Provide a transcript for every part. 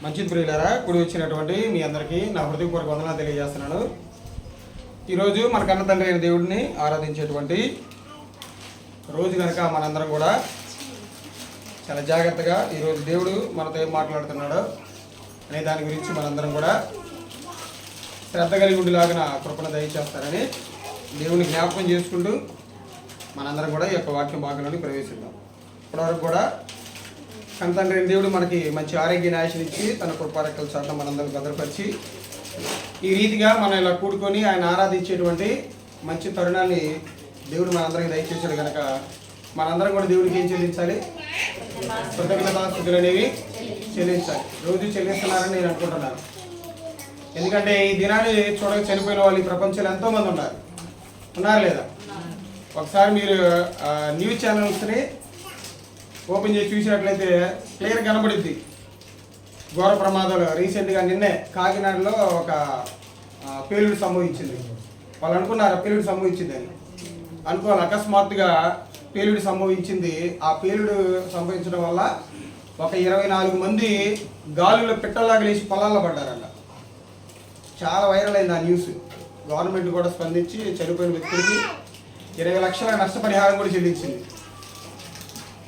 మంచిది ప్రియులారా, కూడి వచ్చినటువంటి మీ అందరికీ నా హృదయపూర్వక వందనాలు తెలియజేస్తున్నాను. ఈరోజు మన కన్న తండ్రి అయిన దేవుడిని ఆరాధించేటువంటి రోజు కనుక మనందరం కూడా చాలా జాగ్రత్తగా ఈరోజు దేవుడు మనతో ఏం మాట్లాడుతున్నాడో అనే దాని గురించి మనందరం కూడా శ్రద్ధ కలిగి ఉండేలాగా కృపణ దయచేస్తారని దేవుని జ్ఞాపకం చేసుకుంటూ మనందరం కూడా ఈ యొక్క వాక్యం భాగంలోని ప్రవేశిద్దాం. ఇప్పటివరకు కూడా కన్న తండ్రి అయిన దేవుడు మనకి మంచి ఆరోగ్యాన్ని ఆశనిచ్చి తన కృపారెక్కల చాటున మనందరం భద్రపరిచి ఈ రీతిగా మనం ఇలా కూడుకొని ఆయన ఆరాధించేటువంటి మంచి తరుణాన్ని దేవుడు మనందరికీ దయచేసాడు కనుక మనందరం కూడా దేవుడికి ఏం చెల్లించాలి? కృతజ్ఞతాస్తుతులు అనేవి చెల్లించాలి. రోజు చెల్లిస్తున్నారని నేను అనుకుంటున్నాను. ఎందుకంటే ఈ దినాన్ని చూడక చనిపోయిన వాళ్ళు ఈ ప్రపంచంలో ఎంతోమంది ఉన్నారు లేదా? ఒకసారి మీరు న్యూస్ ఛానల్స్ని ఓపెన్ చేసి చూసినట్లయితే క్లియర్ కనబడిద్ది. ఘోర ప్రమాదాలు రీసెంట్గా నిన్నే కాకినాడలో ఒక పేలుడు సంభవించింది. వాళ్ళు అనుకున్నారు పేలుడు సంభవించిందని, అనుకోవాలి. అకస్మాత్తుగా పేలుడు సంభవించింది. ఆ పేలుడు సంభవించడం వల్ల ఒక 24 మంది గాలులో పిట్టల్లాగా లేచి పొలాల్లో పడ్డారంట. చాలా వైరల్ అయింది ఆ న్యూస్. గవర్నమెంట్ కూడా స్పందించి చనిపోయిన వ్యక్తులకి 20 లక్షల నష్టపరిహారం కూడా చెల్లించింది.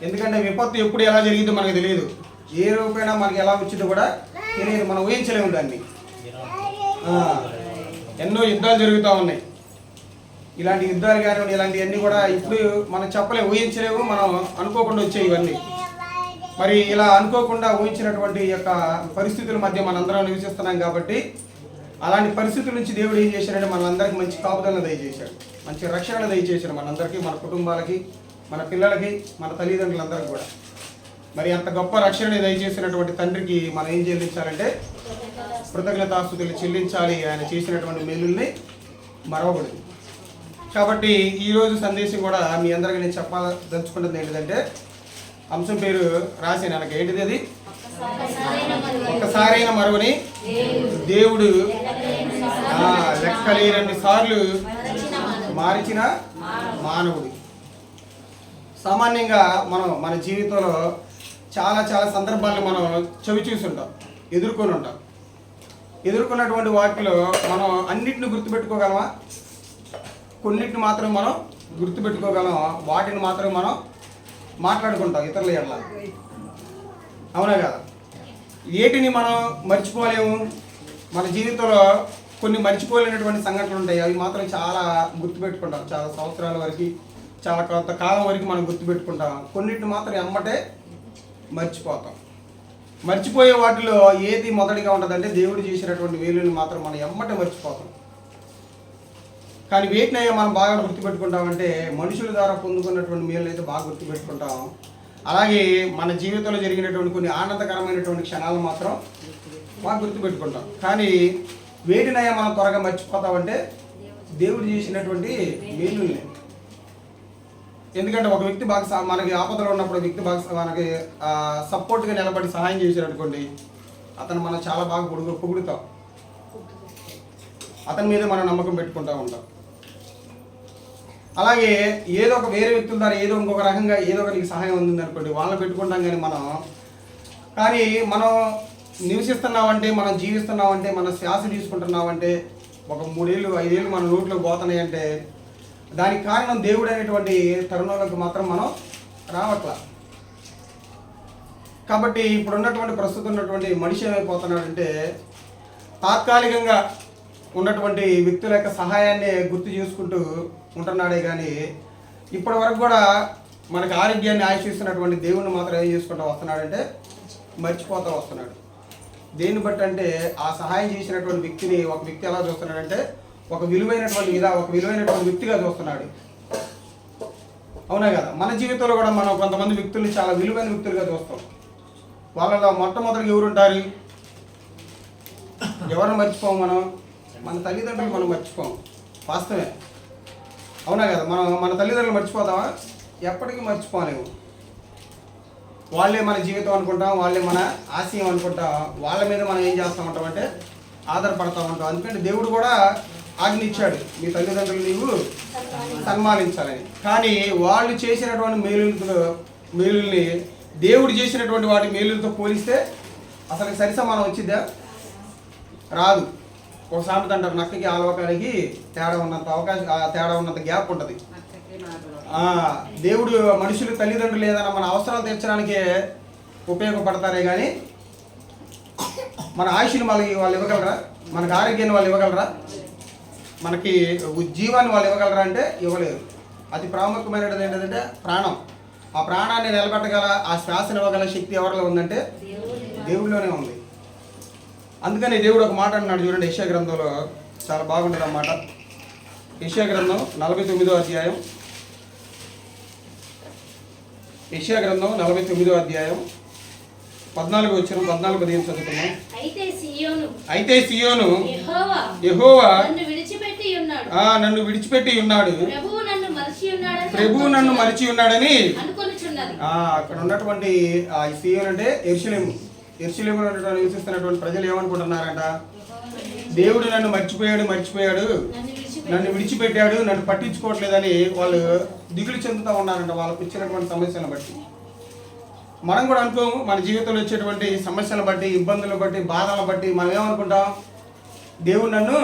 ఎందుకంటే విపత్తు ఎప్పుడు ఎలా జరిగిందో మనకు తెలియదు, ఏ రూపైనా మనకి ఎలా వచ్చిందో కూడా తెలియదు, మనం ఊహించలేము దాన్ని. ఎన్నో యుద్ధాలు జరుగుతూ ఉన్నాయి. ఇలాంటి యుద్ధాలు కానివ్వండి, ఇలాంటివన్నీ కూడా ఇప్పుడు మనం చెప్పలేము, ఊహించలేము, మనం అనుకోకుండా వచ్చాయి ఇవన్నీ. మరి ఇలా అనుకోకుండా ఊహించినటువంటి యొక్క పరిస్థితుల మధ్య మనందరం నివసిస్తున్నాం కాబట్టి అలాంటి పరిస్థితుల నుంచి దేవుడు ఏం చేశాడంటే మనందరికీ మంచి కాపుదలను దయచేశాడు, మంచి రక్షణ దయచేశాడు మనందరికీ, మన కుటుంబాలకి, మన పిల్లలకి, మన తల్లిదండ్రులందరికీ కూడా. మరి అంత గొప్ప రక్షణని దయచేసినటువంటి తండ్రికి మనం ఏం చెల్లించాలంటే కృతజ్ఞతాస్తుతులు చెల్లించాలి. ఆయన చేసినటువంటి మేలుల్ని మరవకూడదు. కాబట్టి ఈరోజు సందేశం కూడా మీ అందరికీ నేను చెప్పదలుచుకున్నది ఏంటిదంటే, అంశం పేరు రాసి నాకు ఏంటిది, అది ఒక్కసారైన మరువని దేవుడు లెక్కలేనన్ని సార్లు మార్చిన మానవుడు. సామాన్యంగా మనం మన జీవితంలో చాలా చాలా సందర్భాలను మనం చవి చూసి ఉంటాం, ఎదుర్కొని ఉంటాం. ఎదుర్కొన్నటువంటి వాటిలో మనం అన్నిటిని గుర్తుపెట్టుకోగలమా? కొన్నిటిని మాత్రం మనం గుర్తుపెట్టుకోగలం, వాటిని మాత్రం మనం మాట్లాడుకుంటాం ఇతరుల ఎడల. అవునా కదా? ఏటిని మనం మర్చిపోలేము. మన జీవితంలో కొన్ని మర్చిపోలేనటువంటి సంఘటనలు ఉంటాయి, అవి మాత్రం చాలా గుర్తుపెట్టుకుంటాం. చాలా సంవత్సరాల వరకు, చాలా కొంత కాలం వరకు మనం గుర్తుపెట్టుకుంటాం. కొన్నిటిని మాత్రం ఎమ్మటే మర్చిపోతాం. మర్చిపోయే వాటిలో ఏది మొదటిగా ఉంటుందంటే దేవుడు చేసినటువంటి వేలుని మాత్రం మనం ఎమ్మటే మర్చిపోతాం. కానీ వేటినయ్యా మనం బాగా గుర్తుపెట్టుకుంటామంటే మనుషుల ద్వారా పొందుకున్నటువంటి మేలు అయితే బాగా గుర్తుపెట్టుకుంటాం. అలాగే మన జీవితంలో జరిగినటువంటి కొన్ని ఆనందకరమైనటువంటి క్షణాలు మాత్రం బాగా గుర్తుపెట్టుకుంటాం. కానీ వేటినయ్యా మనం త్వరగా మర్చిపోతామంటే దేవుడు చేసినటువంటి మేలుల్ని. ఎందుకంటే ఒక వ్యక్తి బాగా మనకి ఆపదలో ఉన్నప్పుడు వ్యక్తి బాగా మనకి సపోర్ట్గా నిలబడి సహాయం చేశారు అనుకోండి, అతను మనం చాలా బాగా పొగుడుతాం, అతని మీద మనం నమ్మకం పెట్టుకుంటూ ఉంటాం. అలాగే ఏదో ఒక వేరే వ్యక్తుల ద్వారా ఏదో ఇంకొక రకంగా ఏదో ఒక నీకు సహాయం ఉంది అనుకోండి, వాళ్ళని పెట్టుకుంటాం. కానీ మనం నివసిస్తున్నామంటే, మనం జీవిస్తున్నామంటే, మన శ్వాస తీసుకుంటున్నామంటే, ఒక 3 ఏళ్ళు 5 ఏళ్ళు మన నోట్లో పోతున్నాయి అంటే దానికి కారణం దేవుడు అనేటువంటి తరుణంలోకి మాత్రం మనం రావట్లా. కాబట్టి ఇప్పుడున్నటువంటి ప్రస్తుతం ఉన్నటువంటి మనిషి ఏమైపోతున్నాడంటే తాత్కాలికంగా ఉన్నటువంటి వ్యక్తుల యొక్క సహాయాన్ని గుర్తు చేసుకుంటూ ఉంటున్నాడే కానీ ఇప్పటి వరకు కూడా మనకి ఆరోగ్యాన్ని ఆశిస్తున్నటువంటి దేవుడిని మాత్రం ఏం చేసుకుంటూ వస్తున్నాడంటే మర్చిపోతూ వస్తున్నాడు. దేన్ని బట్టి అంటే ఆ సహాయం చేసినటువంటి వ్యక్తిని ఒక వ్యక్తి ఎలా చూస్తున్నాడంటే ఒక విలువైనటువంటి వ్యక్తిగా చూస్తున్నాడు. అవునా కదా? మన జీవితంలో కూడా మనం కొంతమంది వ్యక్తుల్ని చాలా విలువైన వ్యక్తులుగా చూస్తాం. వాళ్ళలో మొట్టమొదటిగా ఎవరుంటారు? ఎవరిని మర్చిపోము మనం? మన తల్లిదండ్రులు మనం మర్చిపోము, వాస్తవమే. అవునా కదా? మన తల్లిదండ్రులు మర్చిపోతామా? ఎప్పటికీ మర్చిపోలేము. వాళ్ళే మన జీవితం అనుకుంటాం, వాళ్ళే మన ఆశయం అనుకుంటాం, వాళ్ళ మీద మనం ఏం చేస్తూ ఉంటాం అంటే ఆధారపడతా ఉంటాం. అందుకంటే దేవుడు కూడా ఆజ్ఞించాడు, మీ తల్లిదండ్రులు నీవు సన్మానించాలని. కానీ వాళ్ళు చేసినటువంటి మేలుల్ని దేవుడు చేసినటువంటి వాటి మేలులతో పోలిస్తే అసలు సరి సమానం వచ్చిద్దా? రాదు. ఒక సామెత అంటారు, నక్కకి ఆలవకానికి తేడా ఉన్నంత అవకాశం, తేడా ఉన్నంత గ్యాప్ ఉంటుంది. దేవుడు మనుషులు తల్లిదండ్రులు ఏదైనా మన అవసరాలు తీర్చడానికే ఉపయోగపడతారే కానీ మన ఆయుష్ని వాళ్ళు ఇవ్వగలరా? మనకి ఆరోగ్యాన్ని వాళ్ళు ఇవ్వగలరా? మనకి జీవాన్ని వాళ్ళు ఇవ్వగలరా అంటే ఇవ్వలేరు. అతి ప్రాముఖ్యమైనది ఏంటంటే ప్రాణం. ఆ ప్రాణాన్ని నిలబెట్టగల, ఆ శ్వాసను ఇవ్వగల శక్తి ఎవరిలో ఉందంటే దేవుడిలోనే ఉంది. అందుకని దేవుడు ఒక మాట అన్నాడు చూడండి, యెషయా గ్రంథంలో చాలా బాగుంటుంది అన్నమాట. యెషయా గ్రంథం 49వ అధ్యాయం, యెషయా గ్రంథం 49వ అధ్యాయం 14 వచ్చిన 14 చదువుతున్నాం. అయితే సియోను యెహోవా నన్ను విడిచిపెట్టి ఉన్నాడు, ప్రభువు నన్ను మరిచి ఉన్నాడని అక్కడ ఉన్నటువంటి సియోను అంటే యెరూషలేము. యెరూషలేములో నివసిస్తున్నటువంటి ప్రజలు ఏమనుకుంటున్నారంట? దేవుడు నన్ను మర్చిపోయాడు, నన్ను విడిచిపెట్టాడు, నన్ను పట్టించుకోవట్లేదని వాళ్ళు దిగులు చెందుతూ ఉన్నారంట వాళ్ళకు వచ్చినటువంటి సమస్యలను బట్టి. మనం కూడా అనుకోము, మన జీవితంలో వచ్చేటువంటి సమస్యలను బట్టి, ఇబ్బందులను బట్టి, బాధలను బట్టి మనం ఏమనుకుంటాం? దేవుడు నన్ను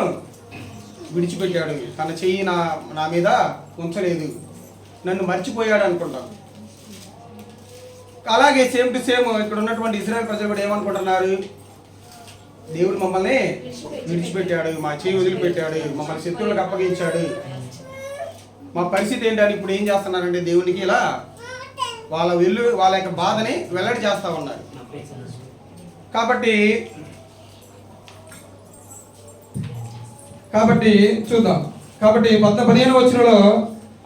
విడిచిపెట్టాడు, తన చెయ్యి నా మీద ఉంచలేదు, నన్ను మర్చిపోయాడు అనుకుంటాం. అలాగే సేమ్ టు సేమ్ ఇక్కడ ఉన్నటువంటి ఇశ్రాయేల్ ప్రజలు కూడా ఏమనుకుంటున్నారు? దేవుడు మమ్మల్ని విడిచిపెట్టాడు, మా చేయి వదిలిపెట్టాడు, మమ్మల్ని శత్రువులకు అప్పగించాడు, మా పరిస్థితి ఏంటని ఇప్పుడు ఏం చేస్తున్నారంటే దేవునికి ఇలా వాళ్ళ యొక్క బాధని వెల్లడి చేస్తూ ఉన్నారు. కాబట్టి చూద్దాం. కాబట్టి 15వ వచనంలో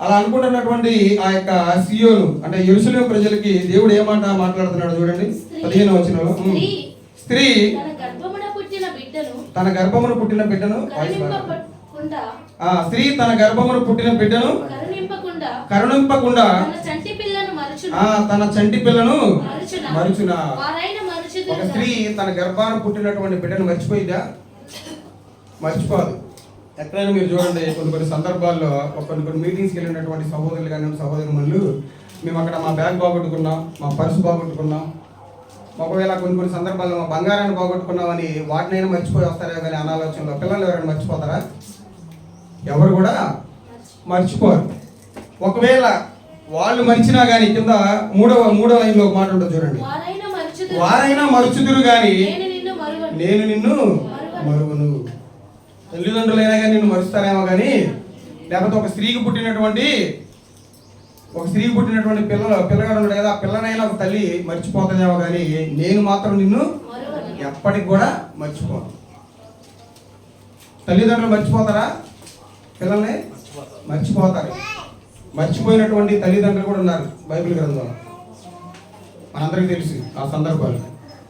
అలా అనుకుంటున్నటువంటి ఆ యొక్క సియోను అంటే యెరూషలేము ప్రజలకి దేవుడు ఏమాట మాట్లాడుతున్నాడు చూడండి. 15వ వచనంలో స్త్రీ తన గర్భమును పుట్టిన బిడ్డను స్త్రీ తన గర్భమును పుట్టిన బిడ్డను కరుణింపకుండా తన చంటి పిల్లను మరుచునా. ఒక స్త్రీ తన గర్భాన్ని పుట్టినటువంటి బిడ్డను మర్చిపోయిందా? మర్చిపోదు. ఎక్కడైనా మీరు చూడండి, కొన్ని సందర్భాల్లో కొన్ని మీటింగ్స్కి వెళ్ళినటువంటి సహోదరులు కానీ సహోదరులు, మేము అక్కడ మా బ్యాగ్ బాగొట్టుకున్నాం, మా పర్సు బాగొట్టుకున్నాం, ఒకవేళ కొన్ని సందర్భాల్లో మా బంగారాన్ని బాగొట్టుకున్నామని వాటినైనా మర్చిపోయి వస్తారా కానీ అనాలోచనలో. పిల్లలు ఎవరైనా మర్చిపోతారా? ఎవరు కూడా మర్చిపోరు. ఒకవేళ వాళ్ళు మరిచినా కానీ కింద మూడో లైన్లో ఒక మాట ఉంటుంది చూడండి, వారైనా మరుచుదురు కానీ నేను నిన్ను మరువను. తల్లిదండ్రులైనా కానీ నిన్ను మరుస్తారేమో కానీ, లేకపోతే ఒక స్త్రీకి పుట్టినటువంటి పిల్లగాడు ఉన్నాడు కదా, ఆ పిల్లనైనా ఒక తల్లి మర్చిపోతుందేమో కానీ నేను మాత్రం నిన్ను ఎప్పటికి కూడా మర్చిపోను. తల్లిదండ్రులు మర్చిపోతారా? పిల్లల్ని మర్చిపోతారు. మర్చిపోయినటువంటి తల్లిదండ్రులు కూడా ఉన్నారు బైబిల్ గ్రంథంలో, మనందరికీ తెలుసు ఆ సందర్భాలు.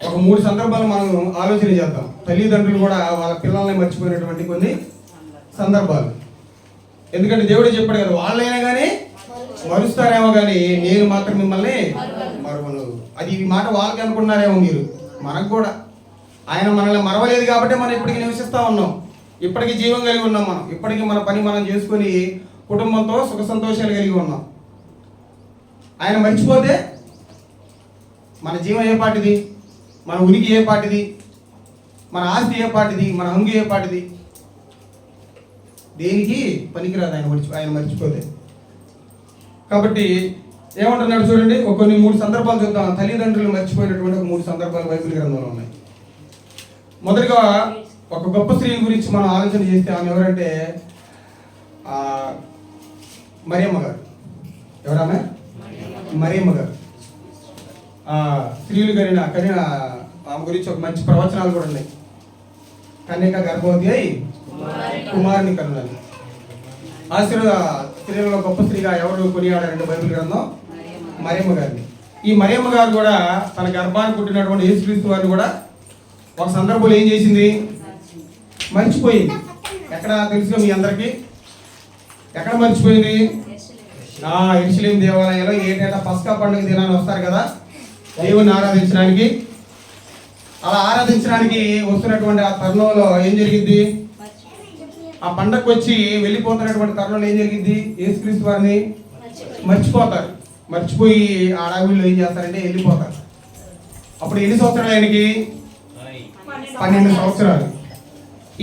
ఒక 3 సందర్భాలు మనం ఆలోచన చేద్దాం. తల్లిదండ్రులు కూడా వాళ్ళ పిల్లల్ని మర్చిపోయినటువంటి కొన్ని సందర్భాలు. ఎందుకంటే దేవుడే చెప్పాడు కదా, వాళ్ళైనా కానీ మరుస్తారేమో కానీ నేను మాత్రం మిమ్మల్ని మరువను. అది ఈ మాట వాళ్ళకి అనుకున్నారేమో మీరు. మనకు కూడా ఆయన మనల్ని మరవలేదు కాబట్టి మనం ఇప్పటికీ నివసిస్తూ ఉన్నాం, ఇప్పటికీ జీవం కలిగి ఉన్నాం, మనం ఇప్పటికీ మన పని మనం చేసుకొని కుటుంబంతో సుఖ సంతోషాలు కలిగి ఉన్నాం. ఆయన మర్చిపోతే మన జీవం ఏ పాటిది, మన ఉనికి ఏ పాటిది, మన ఆస్తి ఏ పాటిది, మన హంగు ఏ పాటిది? దేనికి పనికిరాదు ఆయన మర్చిపోతే. కాబట్టి ఏమంటున్నాడు చూడండి, కొన్ని 3 సందర్భాలు చూద్దాం. తల్లిదండ్రులు మర్చిపోయినటువంటి 3 సందర్భాలు బైబిల్ గ్రంథంలో ఉన్నాయి. మొదటిగా ఒక గొప్ప స్త్రీని గురించి మనం ఆలోచన చేస్తే ఆమె ఎవరంటే మరియమ్మ గారు. ఎవరామె? మరియమ్మ గారు. స్త్రీలు కనిన ఆమె గురించి ఒక మంచి ప్రవచనాలు కూడా ఉన్నాయి. కన్యక గర్భవతి అయి కుమారుని కనులని. స్త్రీలలో గొప్ప స్త్రీగా ఎవరు కొనియాడారంటే బైబిల్ గ్రంథం మరియమ్మ గారిని. ఈ మరియమ్మ గారు కూడా తన గర్భాన్ని పుట్టినటువంటి యేసుక్రీస్తు వారిని కూడా ఒక సందర్భంలో ఏం చేసింది? మర్చిపోయింది. ఎక్కడ తెలుసుగా మీ అందరికీ? ఎక్కడ మర్చిపోయింది? యెరూషలేము దేవాలయంలో ఏటేటా పస్కా పండుగ దినాన్ని వస్తారు కదా దేవుని ఆరాధించడానికి. అలా ఆరాధించడానికి వస్తున్నటువంటి ఆ తరుణంలో ఏం జరిగింది? ఆ పండగకు వచ్చి వెళ్ళిపోతున్నటువంటి తరుణంలో ఏం జరిగింది? యేసుక్రీస్తు వారిని మర్చిపోతారు. మర్చిపోయి ఆ అడవిలో ఏం చేస్తారంటే వెళ్ళిపోతారు. అప్పుడు ఎన్ని సంవత్సరాలు ఆయనకి? 12 సంవత్సరాలు.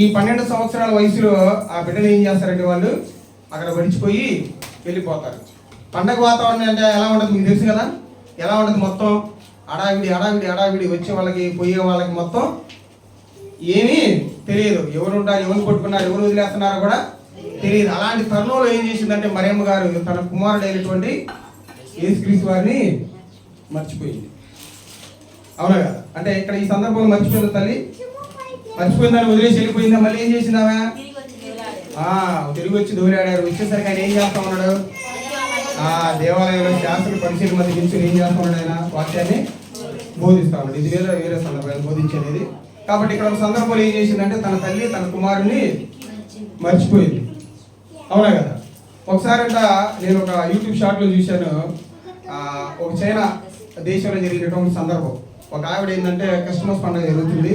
ఈ 12 సంవత్సరాల వయసులో ఆ బిడ్డలు ఏం చేస్తారంటే వాళ్ళు అక్కడ విడిచిపోయి వెళ్ళిపోతారు. పండగ వాతావరణం అంటే ఎలా ఉంటుంది మీకు తెలుసు కదా. ఎలా ఉంటుంది? మొత్తం అడావిడి వచ్చే వాళ్ళకి పోయే వాళ్ళకి మొత్తం ఏమీ తెలియదు. ఎవరు ఉంటారు, ఎవరు కొట్టుకున్నారు, ఎవరు వదిలేస్తున్నారో కూడా తెలియదు. అలాంటి తరుణంలో ఏం చేసిందంటే మరియమ్మ గారు తన కుమారుడైనటువంటి యేసుక్రీస్తు వారిని మర్చిపోయింది. అవునా కదా? అంటే ఇక్కడ ఈ సందర్భంలో మర్చిపోయింది తల్లి, మర్చిపోయిందని వదిలేసి వెళ్ళిపోయిందా? మళ్ళీ ఏం చేసింది ఆమె? తిరిగి వచ్చి దూరాడారు. వచ్చేసరికి ఆయన ఏం చేస్తా ఉన్నాడు? దేవాలయంలో శాస్త్రులు పరిశీలన మధ్య నిల్చుని ఏం చేస్తా ఉన్నాడు? ఆయన వాక్యాన్ని బోధిస్తా ఉన్నాడు. ఇది వేరే సందర్భాలు బోధించేది. కాబట్టి ఇక్కడ ఒక సందర్భంలో ఏం చేసిందంటే తన తల్లి తన కుమారుని మర్చిపోయింది. అవునా కదా? ఒకసారి నేను ఒక యూట్యూబ్ షార్ట్లో చూశాను. ఒక చైనా దేశంలో జరిగినటువంటి సందర్భం. ఒక ఆవిడ ఏంటంటే క్రిస్మస్ పండుగ జరుగుతుంది,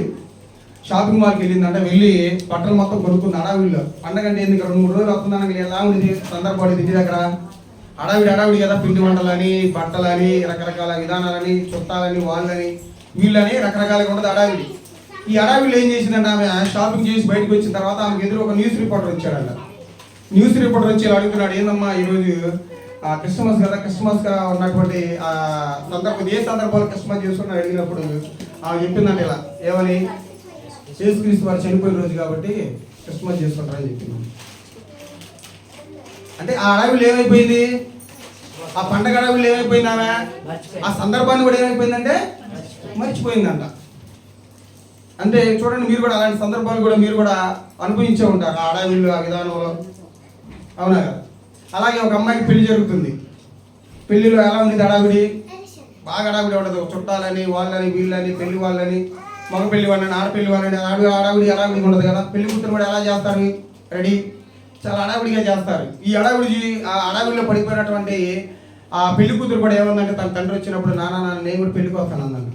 షాపింగ్ మాల్కి వెళ్ళిందంటే వెళ్ళి బట్టలు మొత్తం కొనుక్కుంది. అడావిడిలో పండగ అంటే ఎందుకు 2-3 రోజులు వస్తుందని ఎలా ఉంది సందర్భాలు ఇంటి దగ్గర అడావిడి కదా. పిండి వంటలని, బట్టలని, రకరకాల విధానాలని, చుట్టాలని, వాళ్ళని వీళ్ళని రకరకాలుగా ఉండదు అడావిడి. ఈ అడావిడిలో ఏం చేసిందంటే ఆమె షాపింగ్ చేసి బయటకు వచ్చిన తర్వాత ఆమెకు ఎదురు ఒక న్యూస్ రిపోర్టర్ వచ్చాడంట. న్యూస్ రిపోర్టర్ వచ్చి అడుగుతున్నాడు, ఏందమ్మా ఈరోజు క్రిస్మస్ కదా, క్రిస్మస్గా ఉన్నటువంటి సందర్భం ఏ సందర్భాలు క్రిస్మస్ చేసుకుని అడిగినప్పుడు ఆమె చెప్పిందంటే ఇలా ఏమని, యేసుక్రీస్తు వారు చనిపోయిన రోజు కాబట్టి క్రిస్మస్ చేసుకుంటారని చెప్పింది. అంటే ఆ అడవిలో ఏమైపోయింది? ఆ పండగ అడవిలో ఏమైపోయింది? ఆమె ఆ సందర్భాన్ని కూడా ఏమైపోయిందంటే మర్చిపోయిందంట. అంటే చూడండి, మీరు కూడా అలాంటి సందర్భాలు కూడా మీరు కూడా అనుభవించే ఉంటారు ఆ అడవిలో, ఆ విధానంలో. అవునా కదా? అలాగే ఒక అమ్మాయికి పెళ్లి జరుగుతుంది. పెళ్లిలో ఎలా ఉంది అడావిడి? బాగా అడావిడి ఉండదు. చుట్టాలని, వాళ్ళని, వీళ్ళని, పెళ్లి వాళ్ళని, మగ పెళ్లి వాళ్ళని, ఆడపెళ్లి వాళ్ళని, అడావిడి ఉండదు కదా. పెళ్లి కూతురు కూడా ఎలా చేస్తారు? రెడీ చాలా అడావిడిగా చేస్తారు. ఈ ఆ అడావిడిలో పడిపోయినటువంటి ఆ పెళ్లి కూతురు కూడా ఏమందంటే తన తండ్రి వచ్చినప్పుడు నాన్న నేను కూడా పెళ్లికి వస్తాను అన్నాను.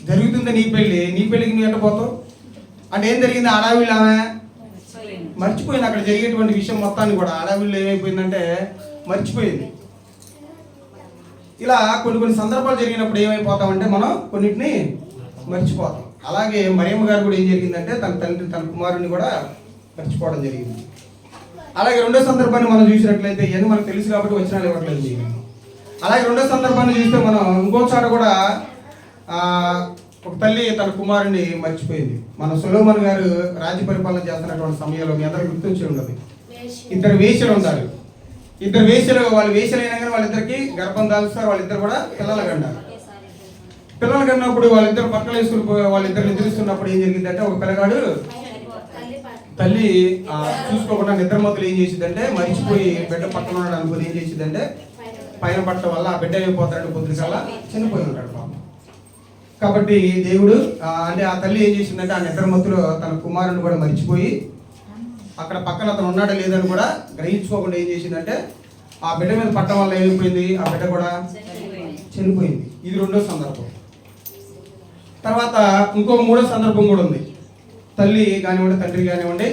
జరుగుతుంది నీ పెళ్లికి నీ ఎట్ట పోతావు అంటే ఏం జరిగింది? అడావిడిలో ఆమె మర్చిపోయింది. అక్కడ జరిగేటువంటి విషయం మొత్తాన్ని కూడా అడావిడిలో ఏమైపోయిందంటే మర్చిపోయింది. ఇలా కొన్ని సందర్భాలు జరిగినప్పుడు ఏమైపోతామంటే మనం కొన్నిటిని మర్చిపోతాం. అలాగే మరియమ్మ గారు కూడా ఏం జరిగిందంటే తన తండ్రి తన కుమారుని కూడా మర్చిపోవడం జరిగింది. అలాగే రెండో సందర్భాన్ని మనం చూసినట్లయితే ఇవన్నీ మనకు తెలుసు కాబట్టి వచనాలు ఇవ్వట్లేదు. అలాగే రెండో సందర్భాన్ని చూస్తే మనం ఇంకోసారి కూడా ఒక తల్లి తన కుమారుని మర్చిపోయింది. మన సొలొమోను గారు రాజ్య పరిపాలన చేస్తున్నటువంటి సమయంలో మీ అందరూ గుర్తుంచి ఉండదు, ఇద్దరు వేశ్యలు ఉంటారు. ఇద్దరు వేశ్యలు, వాళ్ళు వేశ్యలైనా కానీ వాళ్ళిద్దరికి గర్భం దాల్స్తారు. వాళ్ళిద్దరు కూడా పిల్లలు కన్నారు. పిల్లలు కన్నప్పుడు వాళ్ళిద్దరు పక్కన వేసుకుని వాళ్ళిద్దరు నిద్రిస్తున్నప్పుడు ఏం జరిగిందంటే ఒక పిల్లగాడు తల్లి చూసుకోకుండా నిద్ర మొదలు ఏం చేసిందంటే మర్చిపోయి బిడ్డ పక్కన ఉన్నాడు అనుకుని ఏం చేసిందంటే పైన పట్టడం వల్ల ఆ బిడ్డ అయిపోతాడు, పొద్దుకల్లా చనిపోయి ఉంటాడు పాపం. కాబట్టి దేవుడు అంటే ఆ తల్లి ఏం చేసిందంటే ఆ నిద్ర మత్తులో తన కుమారుని కూడా మర్చిపోయి అక్కడ పక్కన అతను ఉన్నాడో లేదని కూడా గ్రహించుకోకుండా ఏం చేసిందంటే ఆ బిడ్డ మీద పట్టడం వల్ల ఏమైపోయింది? ఆ బిడ్డ కూడా చనిపోయింది. ఇది రెండో సందర్భం. తర్వాత ఇంకొక మూడో సందర్భం కూడా ఉంది. తల్లి కానివ్వండి, తండ్రి కానివ్వండి,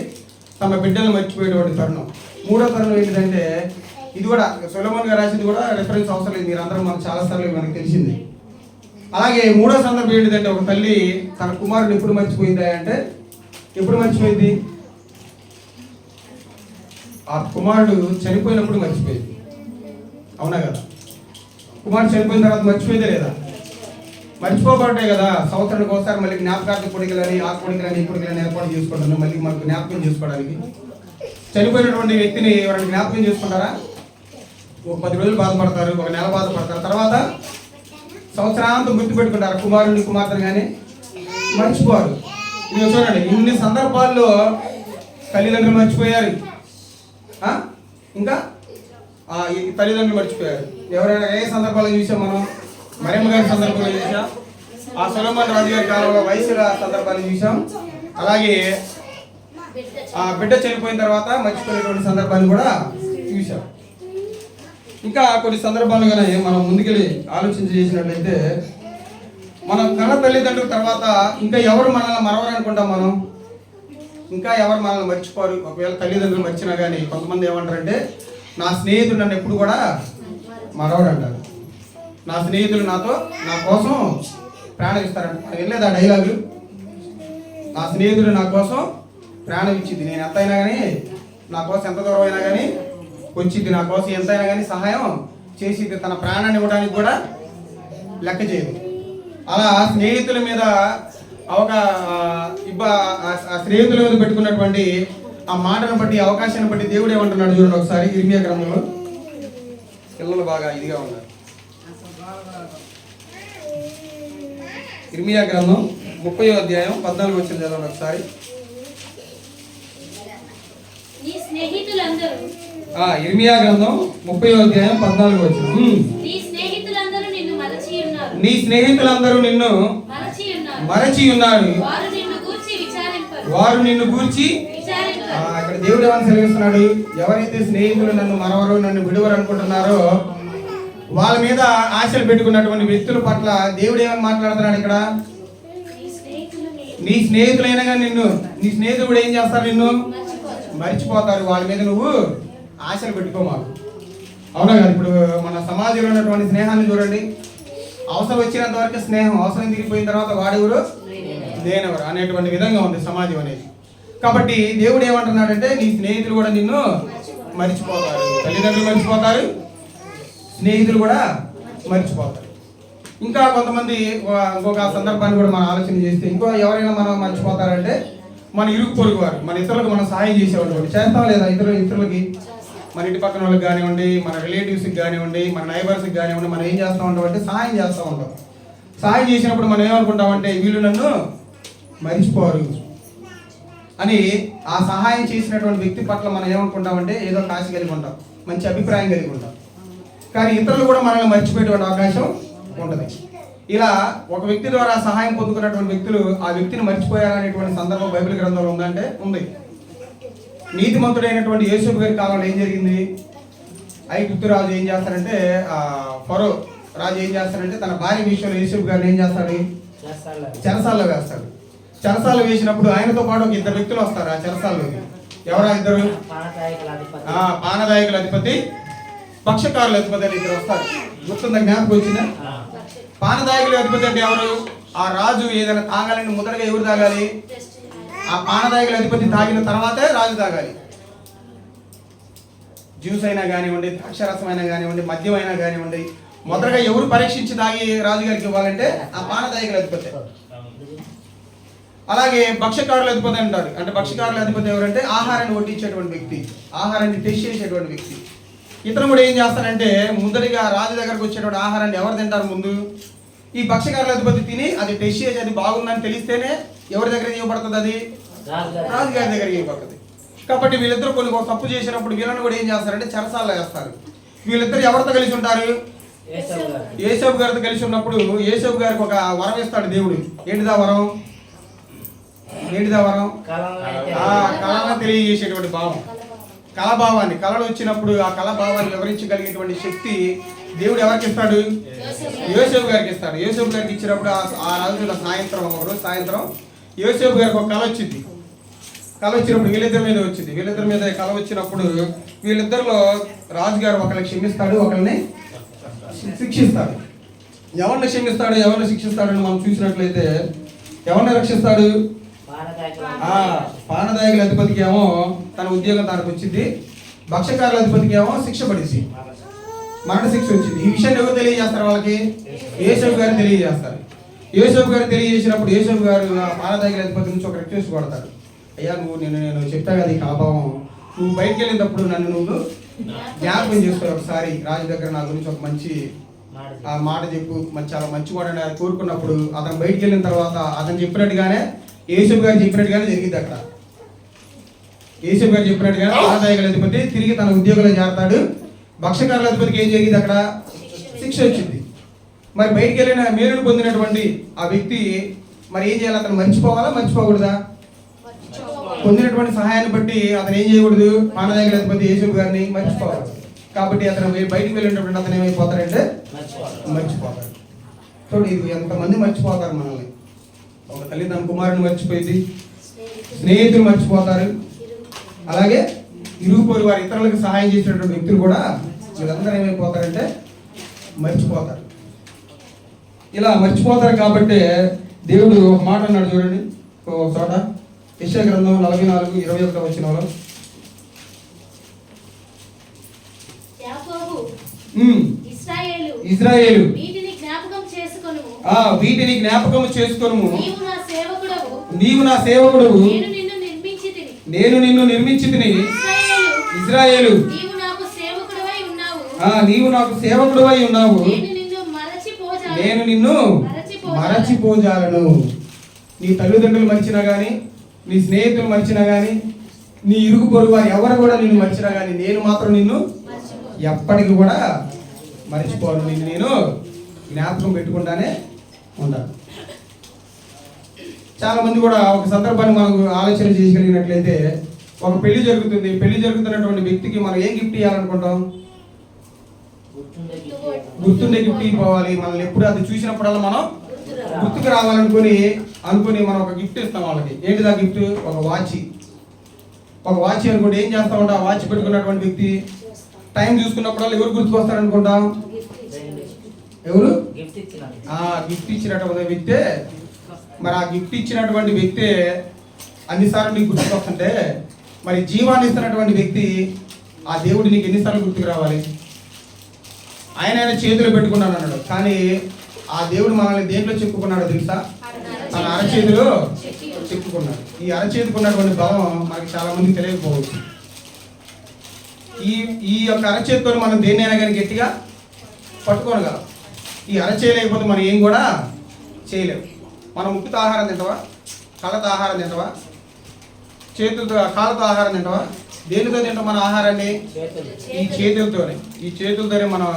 తమ బిడ్డలను మర్చిపోయేటువంటి తరుణం. మూడో తరుణం ఏంటిదంటే ఇది కూడా సొలొమోను గారు రాసింది కూడా రెఫరెన్స్ అవసరం లేదు, మీరు అందరూ మనకు చాలాసార్లు మనకు తెలిసింది. అలాగే మూడో సందర్భం ఏంటిదంటే ఒక తల్లి తన కుమారుడు ఎప్పుడు మర్చిపోయిందా అంటే ఎప్పుడు మర్చిపోయింది? ఆ కుమారుడు చనిపోయినప్పుడు మర్చిపోయింది. అవునా కదా? కుమారుడు చనిపోయిన తర్వాత మర్చిపోయిందే లేదా? మర్చిపోబట్టే కదా సంవత్సరానికి ఒకసారి మళ్ళీ జ్ఞాపకార్థ కొడుకులని, ఆ కొడుకులని, ఈ కొడుకులని ఏర్పాటు చేసుకుంటాను మళ్ళీ మనకు జ్ఞాపకం చేసుకోవడానికి. చనిపోయినటువంటి వ్యక్తిని ఎవరైనా జ్ఞాపకం చేసుకుంటారా? ఒక 10 రోజులు బాధపడతారు, ఒక నెల బాధపడతారు, తర్వాత సంవత్సరాంతం గుర్తుపెట్టుకుంటారు కుమారుని కుమార్తెను, కానీ మర్చిపోరు. ఇది చూడండి, ఇన్ని సందర్భాల్లో తల్లిదండ్రులు మర్చిపోయారు, ఇంకా తల్లిదండ్రులు మర్చిపోయారు. ఎవరైనా ఏ సందర్భాల్లో చూసాం మనం? మరియమ్మ గారి సందర్భంలో చూసాం, ఆ సొలొమోను రాజు గారి కాలంలో వయసుల సందర్భాలు చూసాం. అలాగే ఆ బిడ్డ చనిపోయిన తర్వాత మర్చిపోయేటువంటి సందర్భాన్ని కూడా చూసాం. ఇంకా కొన్ని సందర్భాలుగానే మనం ముందుకెళ్ళి ఆలోచన చేసినట్లయితే మనం కన్న తల్లిదండ్రుల తర్వాత ఇంకా ఎవరు మనల్ని మరవరనుకుంటాం మనం? ఇంకా ఎవరు మనల్ని మర్చిపోరు. ఒకవేళ తల్లిదండ్రులు మర్చినా కానీ కొంతమంది ఏమంటారంటే నా స్నేహితుడు నన్ను ఎప్పుడు కూడా మరవరు అంటారు. నా స్నేహితులు నా కోసం ప్రాణం ఇస్తారంట. మనం వెళ్ళేది ఆ డైలాగులు, నా స్నేహితుడు నా కోసం ప్రాణం ఇచ్చింది, నేను ఎంతైనా కానీ నా కోసం ఎంత దూరం అయినా కానీ వచ్చింది, నా కోసం ఎంతైనా కానీ సహాయం చేసింది, తన ప్రాణాన్ని ఇవ్వడానికి కూడా లెక్క చేయదు. అలా స్నేహితుల మీద స్నేహితుల మీద పెట్టుకున్నటువంటి ఆ మాటను బట్టి, అవకాశాన్ని బట్టి దేవుడు ఏమంటున్నాడు చూడండి ఒకసారి. ఇర్మియా గ్రంథంలో పిల్లలు బాగా ఇదిగా ఉన్నారు. ఇర్మియా గ్రంథం 30వ అధ్యాయం 14 వచ్చిన చదవండి ఒకసారి. ఇర్మియా గ్రంథం 30వ అధ్యాయం 14 వచ్చిన. నీ స్నేహితులందరూ నిన్ను మరచి ఉన్నారు, వారు నిన్ను గూర్చి. ఇక్కడ దేవుడు ఏమని సెలవిస్తున్నాడు? ఎవరైతే స్నేహితులు నన్ను మరవరు, నన్ను విడువరు అనుకుంటున్నారో వాళ్ళ మీద ఆశలు పెట్టుకున్నటువంటి వ్యక్తుల పట్ల దేవుడు ఏమని మాట్లాడుతున్నాడు ఇక్కడ? నీ స్నేహితులైనా కానీ నీ స్నేహితుడు ఏం చేస్తారు? నిన్ను మర్చిపోతారు. వాళ్ళ మీద నువ్వు ఆశలు పెట్టుకోమాకు. అవునా కదా? ఇప్పుడు మన సమాజంలో ఉన్నటువంటి స్నేహాన్ని చూడండి. అవసరం వచ్చినంత వరకు స్నేహం, అవసరం తిరిగిపోయిన తర్వాత వాడెవరు నేనెవరు అనేటువంటి విధంగా ఉంది సమాజం అనేది. కాబట్టి దేవుడు ఏమంటున్నాడంటే నీ స్నేహితులు కూడా నిన్ను మర్చిపోతారు. తల్లిదండ్రులు మర్చిపోతారు, స్నేహితులు కూడా మర్చిపోతారు. ఇంకా కొంతమంది ఇంకొక సందర్భాన్ని కూడా మనం ఆలోచన చేస్తే ఇంకో ఎవరైనా మనం మర్చిపోతారంటే మన ఇరుగు పొరుగు వారు, మన ఇతరులకు మనం సహాయం చేసేవాళ్ళు చేస్తాం లేదా? ఇతరులకి, మన ఇంటి పక్కన వాళ్ళకి కానివ్వండి, మన రిలేటివ్స్కి కానివ్వండి, మన నైబర్స్కి కానివ్వండి, మనం ఏం చేస్తూ ఉంటాం అంటే సహాయం చేస్తూ ఉంటాం. సహాయం చేసినప్పుడు మనం ఏమనుకుంటామంటే వీళ్ళు నన్ను మర్చిపోరు అని. ఆ సహాయం చేసినటువంటి వ్యక్తి పట్ల మనం ఏమనుకుంటామంటే ఏదో కాశ కలిగి ఉంటాం, మంచి అభిప్రాయం కలిగి ఉంటాం. కానీ ఇతరులు కూడా మనల్ని మర్చిపోయేటువంటి అవకాశం ఉంటుంది. ఇలా ఒక వ్యక్తి ద్వారా సహాయం పొందుకున్నటువంటి వ్యక్తులు ఆ వ్యక్తిని మర్చిపోయారనేటువంటి సందర్భం బైబిల్ గ్రంథంలో ఉందంటే ఉంది. నీతిమంతుడైనటువంటి యోసేపు గారి కాలంలో ఏం జరిగింది? ఐగుప్తు రాజు ఏం చేస్తారంటే, ఫరో రాజు ఏం చేస్తారంటే తన భార్య విషయంలో యోసేపు గారిని ఏం చేస్తాడు? చెరసాల్లో వేస్తాడు. చెరసాల్లో వేసినప్పుడు ఆయనతో పాటు ఒక ఇద్దరు వ్యక్తులు వస్తారు ఆ చెరసాల్లోకి. ఎవరా ఇద్దరు? పానదాయకుల అధిపతి, పక్షకారుల అధిపతి అని ఇద్దరు వస్తారు. గుర్తుందా? జ్ఞాపకం వచ్చిందా? పానదాయకుల అధిపతి అంటే ఎవరు? ఆ రాజు ఏదైనా తాగాలని మొదటగా ఎవరు తాగాలి? ఆ పానదాయకుల అధిపతి తాగిన తర్వాతే రాజు తాగాలి. జ్యూస్ అయినా కానివ్వండి, ద్రాక్షరసం అయినా కానివ్వండి, మద్యం అయినా కానివ్వండి, మొదటగా ఎవరు పరీక్షించి తాగి రాజుగారికి ఇవ్వాలంటే ఆ పానదాయకుల అధిపతి. అలాగే భక్ష్యకారుల అధిపతి అంటారు. అంటే భక్ష్యకారుల అధిపతి ఎవరంటే ఆహారాన్ని వడ్డించేటువంటి వ్యక్తి, ఆహారాన్ని టెస్ట్ చేసేటువంటి వ్యక్తి. ఇతను కూడా ఏం చేస్తారంటే ముందరిగా రాజు దగ్గరకు వచ్చేటువంటి ఆహారాన్ని ఎవరు తింటారు? ముందు ఈ భక్ష్యకారుల అధిపతి తిని అది టెస్ట్ చేసి అది బాగుందని తెలిస్తేనే ఎవరి దగ్గర ఇవ్వబడుతుంది? అది రాజుగారి దగ్గర ఇవ్వబడుతుంది. కాబట్టి వీళ్ళిద్దరు కొన్ని తప్పు చేసినప్పుడు వీళ్ళని కూడా ఏం చేస్తారంటే చెరసాల్లో వేస్తారు. వీళ్ళిద్దరు ఎవరితో కలిసి ఉంటారు? యోసేపు గారితో కలిసి ఉన్నప్పుడు యోసేపు గారికి ఒక వరం ఇస్తాడు దేవుడు. ఏంటిదా వరం? కళను తెలియజేసేటువంటి భావం, కళాభావాన్ని. కళలు వచ్చినప్పుడు ఆ కళాభావాన్ని వివరించగలిగేటువంటి శక్తి దేవుడు ఎవరికి ఇస్తాడు? యోసేపు గారికి ఇస్తాడు. యోసేపు గారికి ఇచ్చినప్పుడు ఆ రోజు సాయంత్రం యోసేపు గారికి ఒక కళ వచ్చింది. కళ వచ్చినప్పుడు వీళ్ళిద్దరి మీద వచ్చింది. వీళ్ళిద్దరి మీద కళ వచ్చినప్పుడు వీళ్ళిద్దరిలో రాజుగారు ఒకరిని క్షమిస్తాడు, ఒకరిని శిక్షిస్తాడు. ఎవరిని క్షమిస్తాడు, ఎవరిని శిక్షిస్తాడని మనం చూసినట్లయితే ఎవరిని రక్షిస్తాడు? పానదాయకుల అధిపతికి ఏమో తన ఉద్యోగం తనకు వచ్చింది, భక్ష్యకారుల అధిపతికి ఏమో శిక్ష పడింది, మరణ శిక్ష వచ్చింది. ఈ విషయాన్ని ఎవరు తెలియజేస్తారు? వాళ్ళకి యోసేపు గారు తెలియజేస్తారు. యోసేపు గారు తెలియజేసినప్పుడు యోసేపు గారు పానదాయకుల అధిపతి నుంచి ఒక రిక్వెస్ట్ కొడతాడు. అయ్యా నేను చెప్పా కదా ఈ కళాభావం, నువ్వు బయటకు వెళ్ళినప్పుడు నన్ను నువ్వు జ్ఞాపకం చేసుకో ఒకసారి. రాజు దగ్గర నా గురించి ఒక మంచి మాట చెప్పు, చాలా మంచి మాట కోరుకున్నప్పుడు అతను బయటికి వెళ్ళిన తర్వాత అతను చెప్పినట్టుగానే యోసేపు గారు చెప్పినట్టుగానే జరిగింది. అక్కడ యోసేపు గారు చెప్పినట్టుగానే పానదాయకుల అధిపతి తిరిగి తన ఉద్యోగంలో చేరతాడు. భక్ష్యకారుల అధిపతికి ఏం జరిగింది? అక్కడ శిక్ష వచ్చింది. మరి బయటికి వెళ్ళిన మేలును పొందినటువంటి ఆ వ్యక్తి మరి ఏం చేయాలి? అతను మర్చిపోవాలా, మర్చిపోకూడదా? పొందినటువంటి సహాయాన్ని బట్టి అతను ఏం చేయకూడదు? పానదాయకుల అధిపతి యోసేపు గారిని మర్చిపోవాలి. కాబట్టి అతను బయటికి వెళ్ళినటువంటి అతను ఏమైపోతారంటే మర్చిపోతాడు. చూడండి, ఇది ఎంతమంది మర్చిపోతారు మనల్ని. ఒక తల్లి తన కుమారుని మర్చిపోయింది, స్నేహితులు మర్చిపోతారు, అలాగే ఇరుగు పొరుగు వారి ఇతరులకు సహాయం చేసినటువంటి వ్యక్తులు కూడా వీళ్ళందరూ ఏమైపోతారంటే మర్చిపోతారు. ఇలా మర్చిపోతారు. కాబట్టి దేవుడు ఒక మాట అన్నాడు చూడండి, ఒక చోట యెషయా గ్రంథం 44:21 వచనంలో, ఇశ్రాయేలు వీటిని జ్ఞాపకం చేసుకొనుము, నీవు నా సేవకుడవు, నేను నిన్ను నిర్మించితిని. ఇశ్రాయేలు నీవు నాకు సేవకుడవై ఉన్నావు, నేను నిన్ను మరచిపోజాలను. నీ తల్లిదండ్రులు మరిచినా కానీ, నీ స్నేహితులు మరిచినా కానీ, నీ ఇరుగు పొరుగు వారు ఎవరు కూడా నిన్ను మరిచినా కానీ, నేను మాత్రం నిన్ను ఎప్పటికీ కూడా మర్చిపోను. నిన్ను నేను జ్ఞాపకం పెట్టుకుంటానే ఉంటాను. చాలా మంది కూడా ఒక సందర్భాన్ని మనకు ఆలోచన చేయగలిగినట్లయితే, ఒక పెళ్లి జరుగుతుంది. పెళ్లి జరుగుతున్నటువంటి వ్యక్తికి మనం ఏం గిఫ్ట్ ఇవ్వాలనుకుంటాం? గుర్తుండే గిఫ్ట్ ఇవ్వాలి. మనల్ని ఎప్పుడు అది చూసినప్పుడల్లా మనం గుర్తుకు రావాలనుకుని మనం ఒక గిఫ్ట్ ఇస్తాం వాళ్ళకి. ఏంటిది ఆ గిఫ్ట్? ఒక వాచ్ అనుకోండి. ఏం చేస్తామంటే ఆ వాచ్ పెట్టుకున్నటువంటి వ్యక్తి టైం చూసుకున్నప్పుడల్లా ఎవరు గుర్తుకు వస్తారనుకుంటాం? ఎవరు? గిఫ్ట్ ఇచ్చినటువంటి వ్యక్తే. మరి ఆ గిఫ్ట్ ఇచ్చినటువంటి వ్యక్తే అన్నిసార్లు నీకు గుర్తుకు వస్తుంటే, మరి జీవాన్ని ఇస్తున్నటువంటి వ్యక్తి ఆ దేవుడు నీకు ఎన్నిసార్లు గుర్తుకు రావాలి? ఆయన చేతులు పెట్టుకున్నాను అన్నాడు, కానీ ఆ దేవుడు మనల్ని దేంట్లో చెప్పుకున్నాడో తెలుసా? తన అరచేతిలో చెప్పుకున్నాడు. ఈ అరచేతుకున్నటువంటి భావం మనకి చాలా మందికి తెలియకపోవచ్చు. ఈ యొక్క అరచేతితో మనం దేన్నైనా కానీ గట్టిగా పట్టుకోనగలం. ఈ అరచేతి లేకపోతే మనం ఏం కూడా చేయలేము. మనం ముక్కుతో ఆహారం తింటావా? కళ్ళతో ఆహారం తింటావా? చేతులతో కాళ్ళతో ఆహారం తింటావా? దేనితో తింటాం మన ఆహారాన్ని? ఈ చేతులతోనే మనం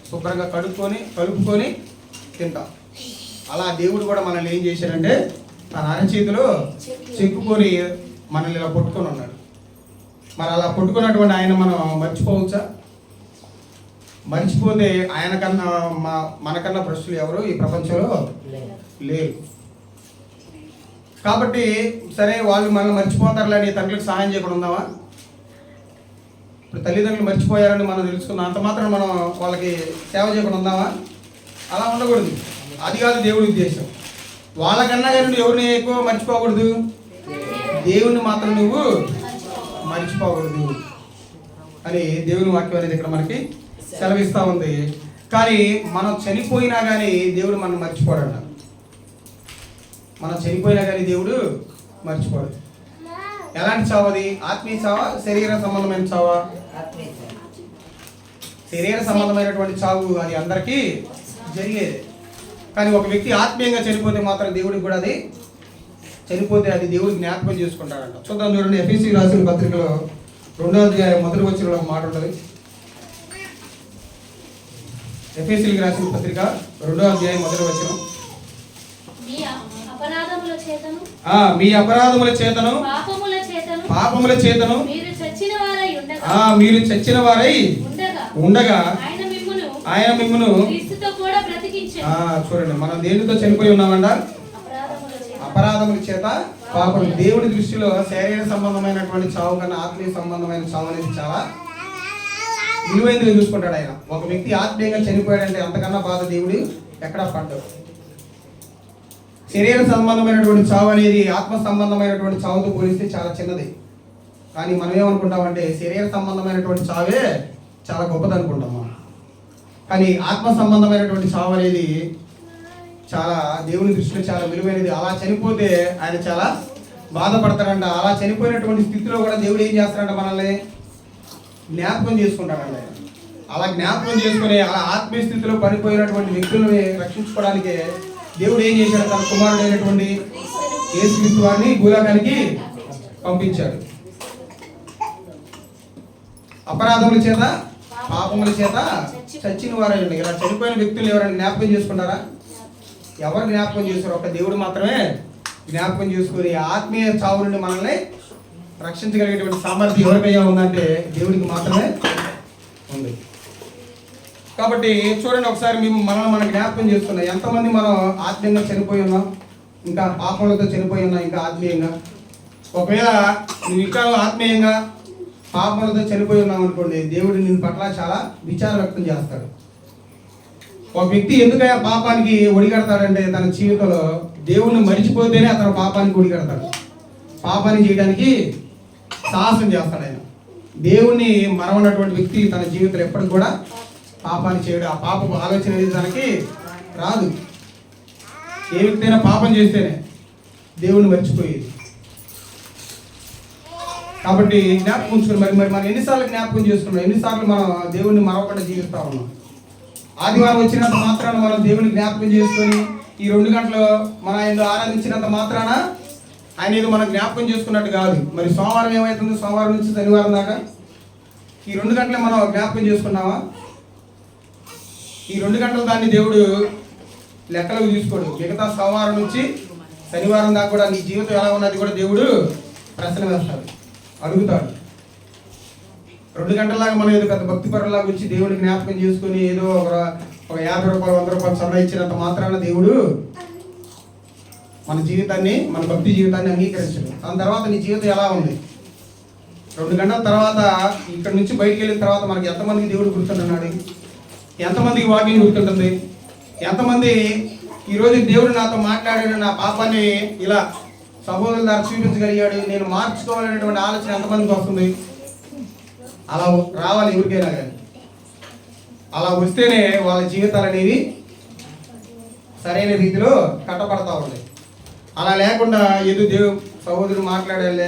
శుభ్రంగా కలుపుకొని తింటాం. అలా దేవుడు కూడా మనల్ని ఏం చేశాడంటే తన అరచేతిలో చెక్కుకొని మనల్ని ఇలా పట్టుకొని ఉన్నాడు. మరి అలా పట్టుకున్నటువంటి ఆయన మనం మర్చిపోవచ్చా? మర్చిపోతే ఆయన కన్నా మనకన్నా భ్రష్టులు ఎవరు ఈ ప్రపంచంలో లేరు. కాబట్టి సరే, వాళ్ళు మనల్ని మర్చిపోతారులేని తండ్రులకు సహాయం చేయకుండా ఉందామా? ఇప్పుడు తల్లిదండ్రులు మర్చిపోయారని మనం తెలుసుకున్నాం, అంత మాత్రం మనం వాళ్ళకి సేవ చేయకుండా ఉందామా? అలా ఉండకూడదు. అది కాదు దేవుడి ఉద్దేశం. వాళ్ళకన్నా కానీ నువ్వు ఎవరిని ఎక్కువ మర్చిపోకూడదు, దేవుణ్ణి మాత్రం నువ్వు మర్చిపోకూడదు అని దేవుని వాక్యం అనేది ఇక్కడ మనకి సెలవిస్తూ ఉంది. కానీ మనం చనిపోయినా కానీ దేవుడు మనం మర్చిపోడట. మనం చనిపోయినా కానీ దేవుడు మర్చిపోడు. ఎలాంటి చావు అది? ఆత్మీయ చావా, శరీర సంబంధమైన చావా? శరీర సంబంధమైనటువంటి చావు అది అందరికీ జరిగేది. కానీ ఒక వ్యక్తి ఆత్మీయంగా చనిపోతే మాత్రం దేవుడికి కూడా అది చనిపోతే అది దేవుడు జ్ఞాపకం చేసుకుంటాడంట. చూద్దాం చూడండి, ఎఫెసీ రాసిన పత్రికలో 2వ అధ్యాయం మొదటి వచనంలో ఒక మాట ఉంటుంది. ఎఫెసీలకు రాసిన పత్రిక 2వ అధ్యాయం మొదటి వచనం, మీ అపరాధముల చేతను పాపముల చేతను మీరు చచ్చిన వారై ఉండగా ఆయన మిమ్మును చూడండి, మనం దేనితో చనిపోయి ఉన్నామంట? అపరాధముల చేత, పాపం. దేవుడి దృష్టిలో శరీర సంబంధమైనటువంటి చావు కన్నా ఆత్మీయ సంబంధమైన చావు అనేది చాలా విలువైనదిగా చూసుకుంటాడు ఆయన. ఒక వ్యక్తి ఆత్మీయంగా చనిపోయాడంటే అంతకన్నా బాధ దేవుడు ఎక్కడా పడ్డాడు. శరీర సంబంధమైనటువంటి చావు అనేది ఆత్మ సంబంధమైనటువంటి చావుతో పోలిస్తే చాలా చిన్నది. కానీ మనం ఏమనుకుంటామంటే శరీర సంబంధమైనటువంటి చావే చాలా గొప్పది అనుకుంటాం మనం. కానీ ఆత్మ సంబంధమైనటువంటి చావు అనేది చాలా దేవుని దృష్టిలో చాలా విలువైనది. అలా చనిపోతే ఆయన చాలా బాధపడతాడంట. అలా చనిపోయినటువంటి స్థితిలో కూడా దేవుడు ఏం చేస్తాడంట? మనల్ని జ్ఞాపకం చేసుకుంటాడంట. అలా జ్ఞాపకం చేసుకుని అలా ఆత్మీయ స్థితిలో పడిపోయినటువంటి వ్యక్తులని రక్షించుకోవడానికి దేవుడు ఏం చేశాడు? తన కుమారుడైనటువంటి యేసుక్రీస్తు వారిని భూలోకానికి పంపించాడు. అపరాధముల చేత పాపముల చేత చచ్చిన వారండి. ఇలా చనిపోయిన వ్యక్తులు ఎవరైనా జ్ఞాపకం చేసుకుంటారా? ఎవరు జ్ఞాపకం చేస్తారు? ఒక దేవుడు మాత్రమే జ్ఞాపకం చేసుకుని ఆత్మీయ చావు నుండి మనల్ని రక్షించగలిగేటువంటి సామర్థ్యం ఎవరికైనా ఉందంటే దేవుడికి మాత్రమే ఉంది. కాబట్టి చూడండి, ఒకసారి మేము మనం జ్ఞాపకం చేసుకున్నాం. ఎంతమంది మనం ఆత్మీయంగా చనిపోయి ఉన్నాం, ఇంకా పాపములతో చనిపోయి ఉన్నాం, ఇంకా ఆత్మీయంగా. ఒకవేళ నువ్వు ఇంకా ఆత్మీయంగా పాపములతో చనిపోయి ఉన్నావు అనుకోండి, దేవుడు నిన్ను పట్ల చాలా విచారం వ్యక్తం చేస్తాడు. ఒక వ్యక్తి ఎందుకయ్యా పాపానికి ఒడిగడతాడంటే తన జీవితంలో దేవుణ్ణి మరిచిపోతేనే అతను పాపానికి ఒడిగడతాడు. పాపాన్ని చేయడానికి సాహసం చేస్తాడు ఆయన. దేవుణ్ణి మరవనటువంటి వ్యక్తి తన జీవితంలో ఎప్పటికి కూడా పాపాన్ని చేయడు. ఆ పాపపు ఆలోచన అనేది తనకి రాదు. ఏ వ్యక్తి అయినా పాపం చేస్తేనే దేవుణ్ణి మర్చిపోయేది. కాబట్టి జ్ఞాపకం ఉంచుకుని మరి మనం ఎన్నిసార్లు జ్ఞాపకం చేసుకున్నాం, ఎన్నిసార్లు మనం దేవుణ్ణి మరవకుండా జీవిస్తా ఉన్నాం. ఆదివారం వచ్చినంత మాత్రాన మనం దేవుని జ్ఞాపకం చేసుకొని ఈ 2 గంటలు మన ఆయన ఆరాధించినంత మాత్రాన ఆయన ఏదో మనం జ్ఞాపకం చేసుకున్నట్టు కాదు. మరి సోమవారం ఏమవుతుంది, సోమవారం నుంచి శనివారం దాకా ఈ 2 గంటలే మనం జ్ఞాపకం చేసుకున్నామా? ఈ 2 గంటలు దాన్ని దేవుడు లెక్కలోకి తీసుకోడు. మిగతా సోమవారం నుంచి శనివారం దాకా కూడా నీ జీవితం ఎలా ఉన్నది కూడా దేవుడు ప్రశ్న వేస్తాడు, అడుగుతాడు. 2 గంటలలాగా మనం ఏదో పెద్ద భక్తి పరులాగా వచ్చి దేవుడిని జ్ఞాపకం చేసుకుని ఏదో ఒక 50 రూపాయలు 100 రూపాయలు చందా ఇచ్చినంత మాత్రాన దేవుడు మన జీవితాన్ని, మన భక్తి జీవితాన్ని అంగీకరించడు. దాని తర్వాత నీ జీవితం ఎలా ఉంది? 2 గంటల తర్వాత ఇక్కడ నుంచి బయటికి వెళ్ళిన తర్వాత మనకి ఎంతమందికి దేవుడు గుర్తుంటున్నాడు? ఎంతమందికి వాక్యం గుర్తుంటుంది? ఎంతమంది ఈరోజు దేవుడు నాతో మాట్లాడాడు, నా పాపాన్ని ఇలా సహోదరుల ద్వారా చూపించగలిగాడు, నేను మార్చుకోవాలనేటువంటి ఆలోచన ఎంతమందికి వస్తుంది? అలా రావాలి ఎవరికైనా కానీ. అలా వస్తేనే వాళ్ళ జీవితాలు అనేవి సరైన రీతిలో కట్టపడతా ఉంటాయి. అలా లేకుండా ఏదో సహోదరుడు మాట్లాడాలే,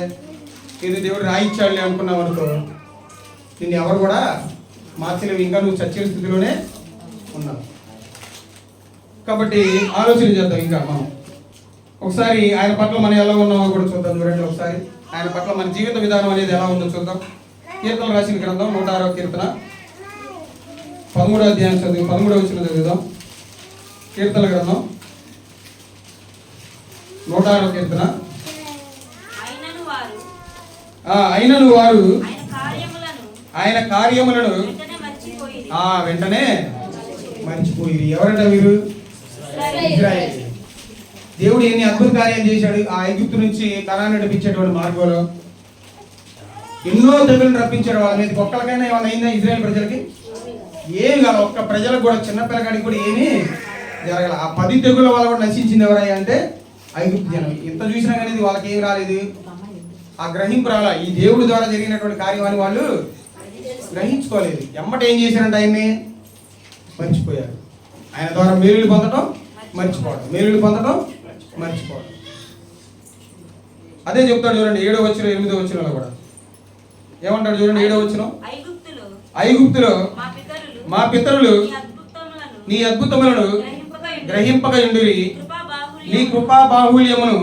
ఏదో దేవుడు రాయించాడులే అనుకున్నావు అనుకో, నిన్ను ఎవరు కూడా మార్చలేవు. ఇంకా నువ్వు చచ్చిన స్థితిలోనే ఉన్నావు. కాబట్టి ఆలోచన చేద్దాం. ఇంకా మనం ఒకసారి ఆయన పట్ల మనం ఎలా ఉన్నామో కూడా చూద్దాం. చూడండి ఒకసారి ఆయన పట్ల మన జీవిత విధానం అనేది ఎలా ఉందో చూద్దాం. కీర్తనలు రాసిన గ్రంథం 106వ కీర్తన 13వ అధ్యాయం చదువు 13వ వచనం చదువుదాం. కీర్తనల గ్రంథం 106వ కీర్తన. అయినను వారు ఆయన కార్యములను వెంటనే మర్చిపోయి. ఎవరంట వీరు? ఇశ్రాయేలు. దేవుడు ఎన్ని అద్భుత కార్యాలు చేశాడు. ఆ ఐగుప్తు నుంచి కనాను నడిపించేటువంటి మార్గంలో ఎన్నో తెగులను రప్పించాడు. వాళ్ళ మీద ఒక్కరికైనా ఏమైనా అయిందా ఇశ్రాయేలు ప్రజలకి? ఏమి కాదు. ఒక్క ప్రజలకు కూడా, చిన్న పిల్లగాడికి కూడా ఏమీ జరగల. ఆ 10 తెగుల వల్ల కూడా నశించింది ఎవరయ్యా అంటే ఐగుప్తు జనం. ఇంత చూసినా కానీ వాళ్ళకి ఏం రాలేదు, ఆ గ్రహింపు రాలా. ఈ దేవుడి ద్వారా జరిగినటువంటి కార్యమని వాళ్ళు గ్రహించుకోలేదు. ఎమ్మట ఏం చేశారంటే ఆయన్ని మర్చిపోయారు. ఆయన ద్వారా మేలులు పొందడం మర్చిపోవడం, మేలులు పొందడం మర్చిపోవడం. అదే చెప్తాడు చూడండి 7వ వచనం 8వ వచనంలో కూడా ఏమంటాడు చూడండి. 7వ వచనం, ఐగుప్తులో మా పితరులు నీ అద్భుతములను గ్రహింపక ఉండిరి, నీ కృపా బాహుళ్యమును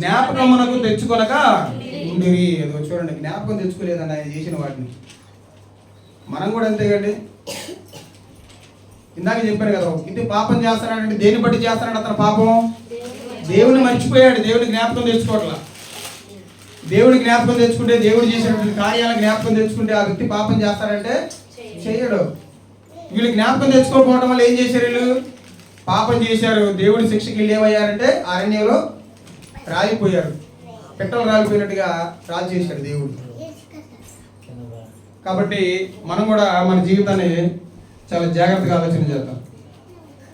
జ్ఞాపకమునకు తెచ్చుకొనక ఉండిరి. అదో చూడండి, జ్ఞాపకం తెచ్చుకోలేదండి ఆయన చేసిన వాటిని. మనం కూడా అంతేకండి. ఇందాక చెప్పాను కదా, ఇది పాపం చేస్తున్నాడంటే దేన్ని బట్టి చేస్తున్నాడు అతను పాపం? దేవుని మర్చిపోయాడు, దేవుని జ్ఞాపకం తెచ్చుకోవట్లా. దేవుడి జ్ఞాపకం తెచ్చుకుంటే, దేవుడు చేసినటువంటి కార్యాలను జ్ఞాపకం తెచ్చుకుంటే ఆ వ్యక్తి పాపం చేస్తాడంటే చేయడు. వీళ్ళు జ్ఞాపకం తెచ్చుకోకపోవడం వల్ల ఏం చేశారు? వీళ్ళు పాపం చేశారు. దేవుడి శిక్షకి వీళ్ళు ఏమయ్యారంటే అరణ్యంలో రాలిపోయారు. పిట్టలు రాలిపోయినట్టుగా రాజు చేశాడు దేవుడు. కాబట్టి మనం కూడా మన జీవితాన్ని చాలా జాగ్రత్తగా ఆలోచన చేద్దాం.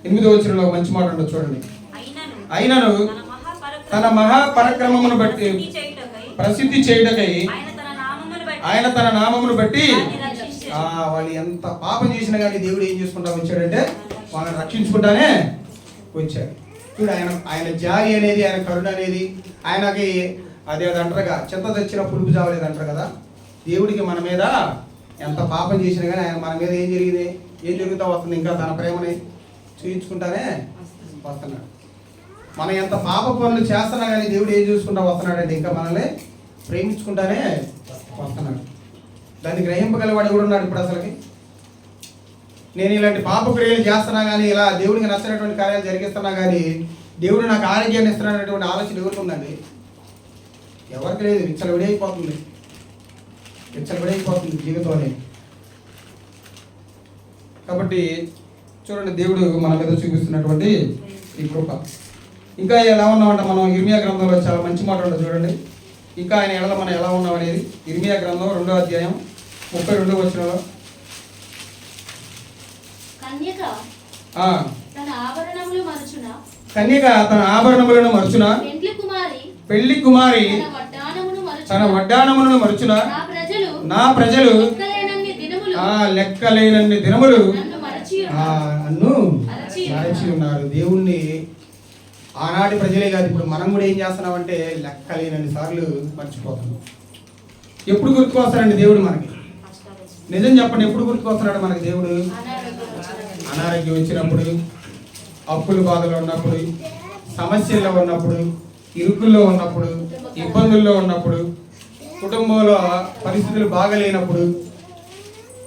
8వ వచనంలో మంచి మాట ఉండదు చూడండి. అయినను తన మహాపరక్రమమును బట్టి ప్రసిద్ధి చేయుటకై ఆయన తన నామమును బట్టి వాళ్ళు ఎంత పాపం చేసినా కానీ దేవుడు ఏం చేసుకుంటా వచ్చాడంటే వాళ్ళని రక్షించుకుంటానే వచ్చాడు. చూడు ఆయన జాలి అనేది, ఆయన కరుణ అనేది, ఆయనకి అదే అంటారుగా చింత తెచ్చిన పులుపు చావలేదు అంటారు కదా. దేవుడికి మన మీద ఎంత పాపం చేసినా కానీ ఆయన మన మీద ఏం జరుగుతూ వస్తుంది, ఇంకా తన ప్రేమని చూయించుకుంటానే వస్తున్నాడు. మనం ఎంత పాప పనులు చేస్తున్నా కానీ దేవుడు ఏం చూసుకుంటా వస్తున్నాడంటే ఇంకా మనల్ని ప్రేమించుకుంటానే వస్తున్నాడు. దాన్ని గ్రహింపగలవాడు కూడా ఉన్నాడు. ఇప్పుడు అసలుకి నేను ఇలాంటి పాప క్రియలు చేస్తున్నా కానీ, ఇలా దేవుడికి నచ్చినటువంటి కార్యాలు జరిగిస్తున్నా కానీ దేవుడు నాకు ఆరోగ్యాన్ని ఇస్తున్నాడనేటువంటి ఆలోచన ఎవరికి ఉందండి? ఎవరికి లేదు. విచ్చలవిడైపోతుంది జీవితం అనేది. కాబట్టి చూడండి దేవుడు మన మీద చూపిస్తున్నటువంటి ఈ కృప. ఇంకా ఎలా ఉన్నామంటే మనం ఇర్మియా గ్రంథంలో చాలా మంచి మాట ఉంటుంది చూడండి. ఇంకా ఆయన ఎడల మనం ఎలా ఉన్నాం అనేది ఇర్మియా గ్రంథం 2వ అధ్యాయం 32వ వచనంలో, తన ఆభరణములు మరచున, కన్యక తన ఆభరణములను మరచున, పెళ్లి కుమారి తన వడ్డానములను మరచున, నా ప్రజలు లెక్కలేనన్ని దినములు నన్ను మరచి ఉన్నారు. దేవుణ్ణి ఆనాటి ప్రజలే కాదు, ఇప్పుడు మనం కూడా ఏం చేస్తున్నామంటే లెక్కలేనన్ని సార్లు మర్చిపోతున్నాం. ఎప్పుడు గుర్తుకొస్తాడండి దేవుడు మనకి? నిజం చెప్పండి, ఎప్పుడు గుర్తుకొస్తున్నాడు మనకి దేవుడు? అనారోగ్యం వచ్చినప్పుడు, అప్పుల బాధలు ఉన్నప్పుడు, సమస్యల్లో ఉన్నప్పుడు, ఇరుకుల్లో ఉన్నప్పుడు, ఇబ్బందుల్లో ఉన్నప్పుడు, కుటుంబంలో పరిస్థితులు బాగలేనప్పుడు,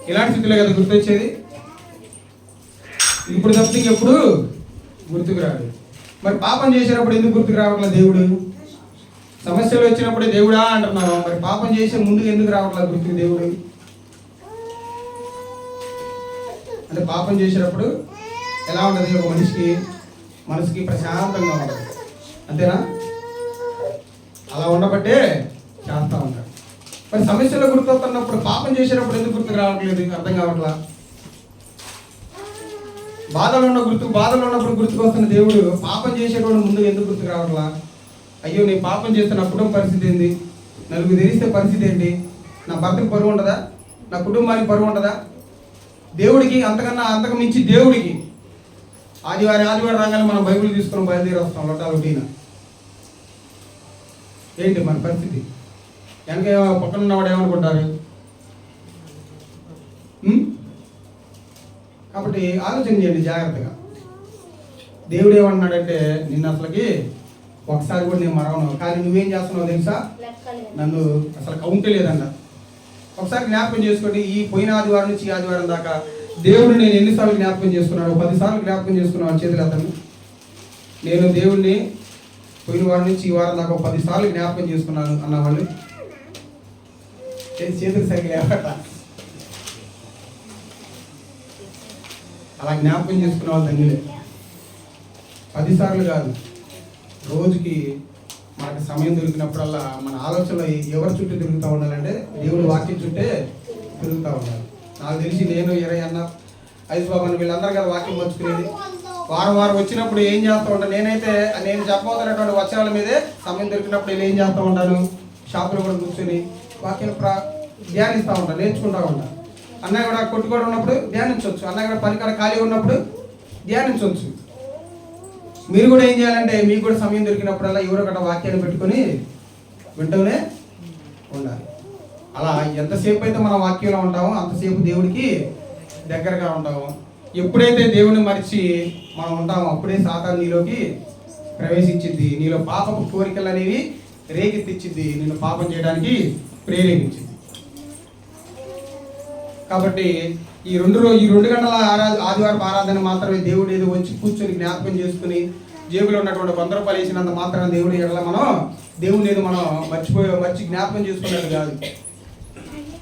ఇలాంటి స్థితిలో కదా గుర్తొచ్చేది. ఇప్పుడు తప్పితే ఎప్పుడు గుర్తుకు రాడు. మరి పాపం చేసేటప్పుడు ఎందుకు గుర్తుకు రావట్లేదు దేవుడు? సమస్యలు వచ్చినప్పుడు దేవుడా అంటున్నావు, మరి పాపం చేసే ముందు ఎందుకు రావట్లేదు గుర్తుకు దేవుడు? అంటే పాపం చేసేటప్పుడు ఎలా ఉంటుంది? ఒక మనసుకి ప్రశాంతంగా ఉంటుంది, అంతేనా? అలా ఉండబట్టే చేస్తూ ఉంటాడు. మరి సమస్యలో గుర్తొస్తున్నప్పుడు పాపం చేసేటప్పుడు ఎందుకు గుర్తుకు రావట్లేదు? అర్థం కావట్లా. బాధలో ఉన్నప్పుడు గుర్తుకొస్తున్న దేవుడు పాపం చేసేటప్పుడు ముందు ఎందుకు గుర్తుకు రావట్లా? అయ్యో, నేను పాపం చేస్తే నా కుటుంబ పరిస్థితి ఏంది? నలుగురు తెలిస్తే పరిస్థితి ఏంటి? నా భర్తకు పరువు ఉంటుందా? నా కుటుంబానికి పరువు ఉంటుందా? దేవుడికి అంతకు మించి దేవుడికి ఆదివారం రాగానే మనం బైబిల్ తీసుకొని బయలుదేరి వస్తాం లొట్టాలొట్టిన. ఏంటి మన పరిస్థితి? వెనక పక్కన ఉన్నవాడు ఏమనుకుంటారు? కాబట్టి ఆలోచన చేయండి జాగ్రత్తగా. దేవుడు ఏమన్నాడంటే, నిన్ను అసలుకి ఒకసారి కూడా నేను మరవను, కానీ నువ్వేం చేస్తున్నావు తెలుసా? నన్ను అసలు కౌంటే లేదన్న. ఒకసారి జ్ఞాపకం చేసుకోండి. ఈ పోయిన ఆదివారం నుంచి ఈ ఆదివారం దాకా దేవుడు నేను ఎన్నిసార్లు జ్ఞాపకం చేసుకున్నాడు? 10 సార్లు జ్ఞాపకం చేసుకున్నాను చేతులు అతను. నేను దేవుణ్ణి పోయిన వారం నుంచి ఈ వారం దాకా 10 సార్లు జ్ఞాపకం చేసుకున్నాను అన్నవాళ్ళు చేతులు సరిగ్గా లేవట. అలా జ్ఞాపకం చేసుకున్న వాళ్ళు ధన్యులే. 10 సార్లు కాదు, రోజుకి మనకు సమయం దొరికినప్పుడల్లా మన ఆలోచనలో ఎవరి చుట్టూ తిరుగుతూ ఉండాలంటే దేవుడు వాక్యం చుట్టే తిరుగుతూ ఉండాలి. నాకు తెలిసి నేను 20 అన్న, ఐదు బాబు అని వీళ్ళందరూ కదా వాక్యం పంచుకునేది. వారం వచ్చినప్పుడు ఏం చేస్తూ ఉంటాను? నేను చెప్పబోతున్నటువంటి వచనాల మీదే సమయం దొరికినప్పుడు నేను ఏం చేస్తూ ఉంటాను? షాపులో కూడా కూర్చొని వాక్యం ధ్యానిస్తూ ఉంటాను, నేర్చుకుంటూ ఉంటాను. అన్నయ్య కూడా కొట్టుకోవడం ఉన్నప్పుడు ధ్యానించవచ్చు, అన్నయ్య కూడా పనికాడ ఖాళీ ఉన్నప్పుడు ధ్యానించవచ్చు. మీరు కూడా ఏం చేయాలంటే మీకు కూడా సమయం దొరికినప్పుడల్లా ఎవరో ఒకటి వాక్యాన్ని పెట్టుకొని వింటూనే ఉండాలి. అలా ఎంతసేపు అయితే మనం వాక్యంలో ఉంటామో అంతసేపు దేవుడికి దగ్గరగా ఉంటాము. ఎప్పుడైతే దేవుని మరిచి మనం ఉంటామో అప్పుడే సాతాను నీలోకి ప్రవేశించింది. నీలో పాపపు కోరికలు అనేవి రేకెత్తించింది, నిన్ను పాపం చేయడానికి ప్రేరేపించింది. కాబట్టి ఈ 2 గంటల ఆదివారం ఆరాధన మాత్రమే దేవుడు ఏదో వచ్చి కూర్చొని జ్ఞాపకం చేసుకుని జేబులో ఉన్నటువంటి 100 రూపాయలు వేసినంత మాత్రం దేవుడు ఎడల మనం దేవుని ఏదో మనం మర్చి జ్ఞాపకం చేసుకున్నట్టు కాదు.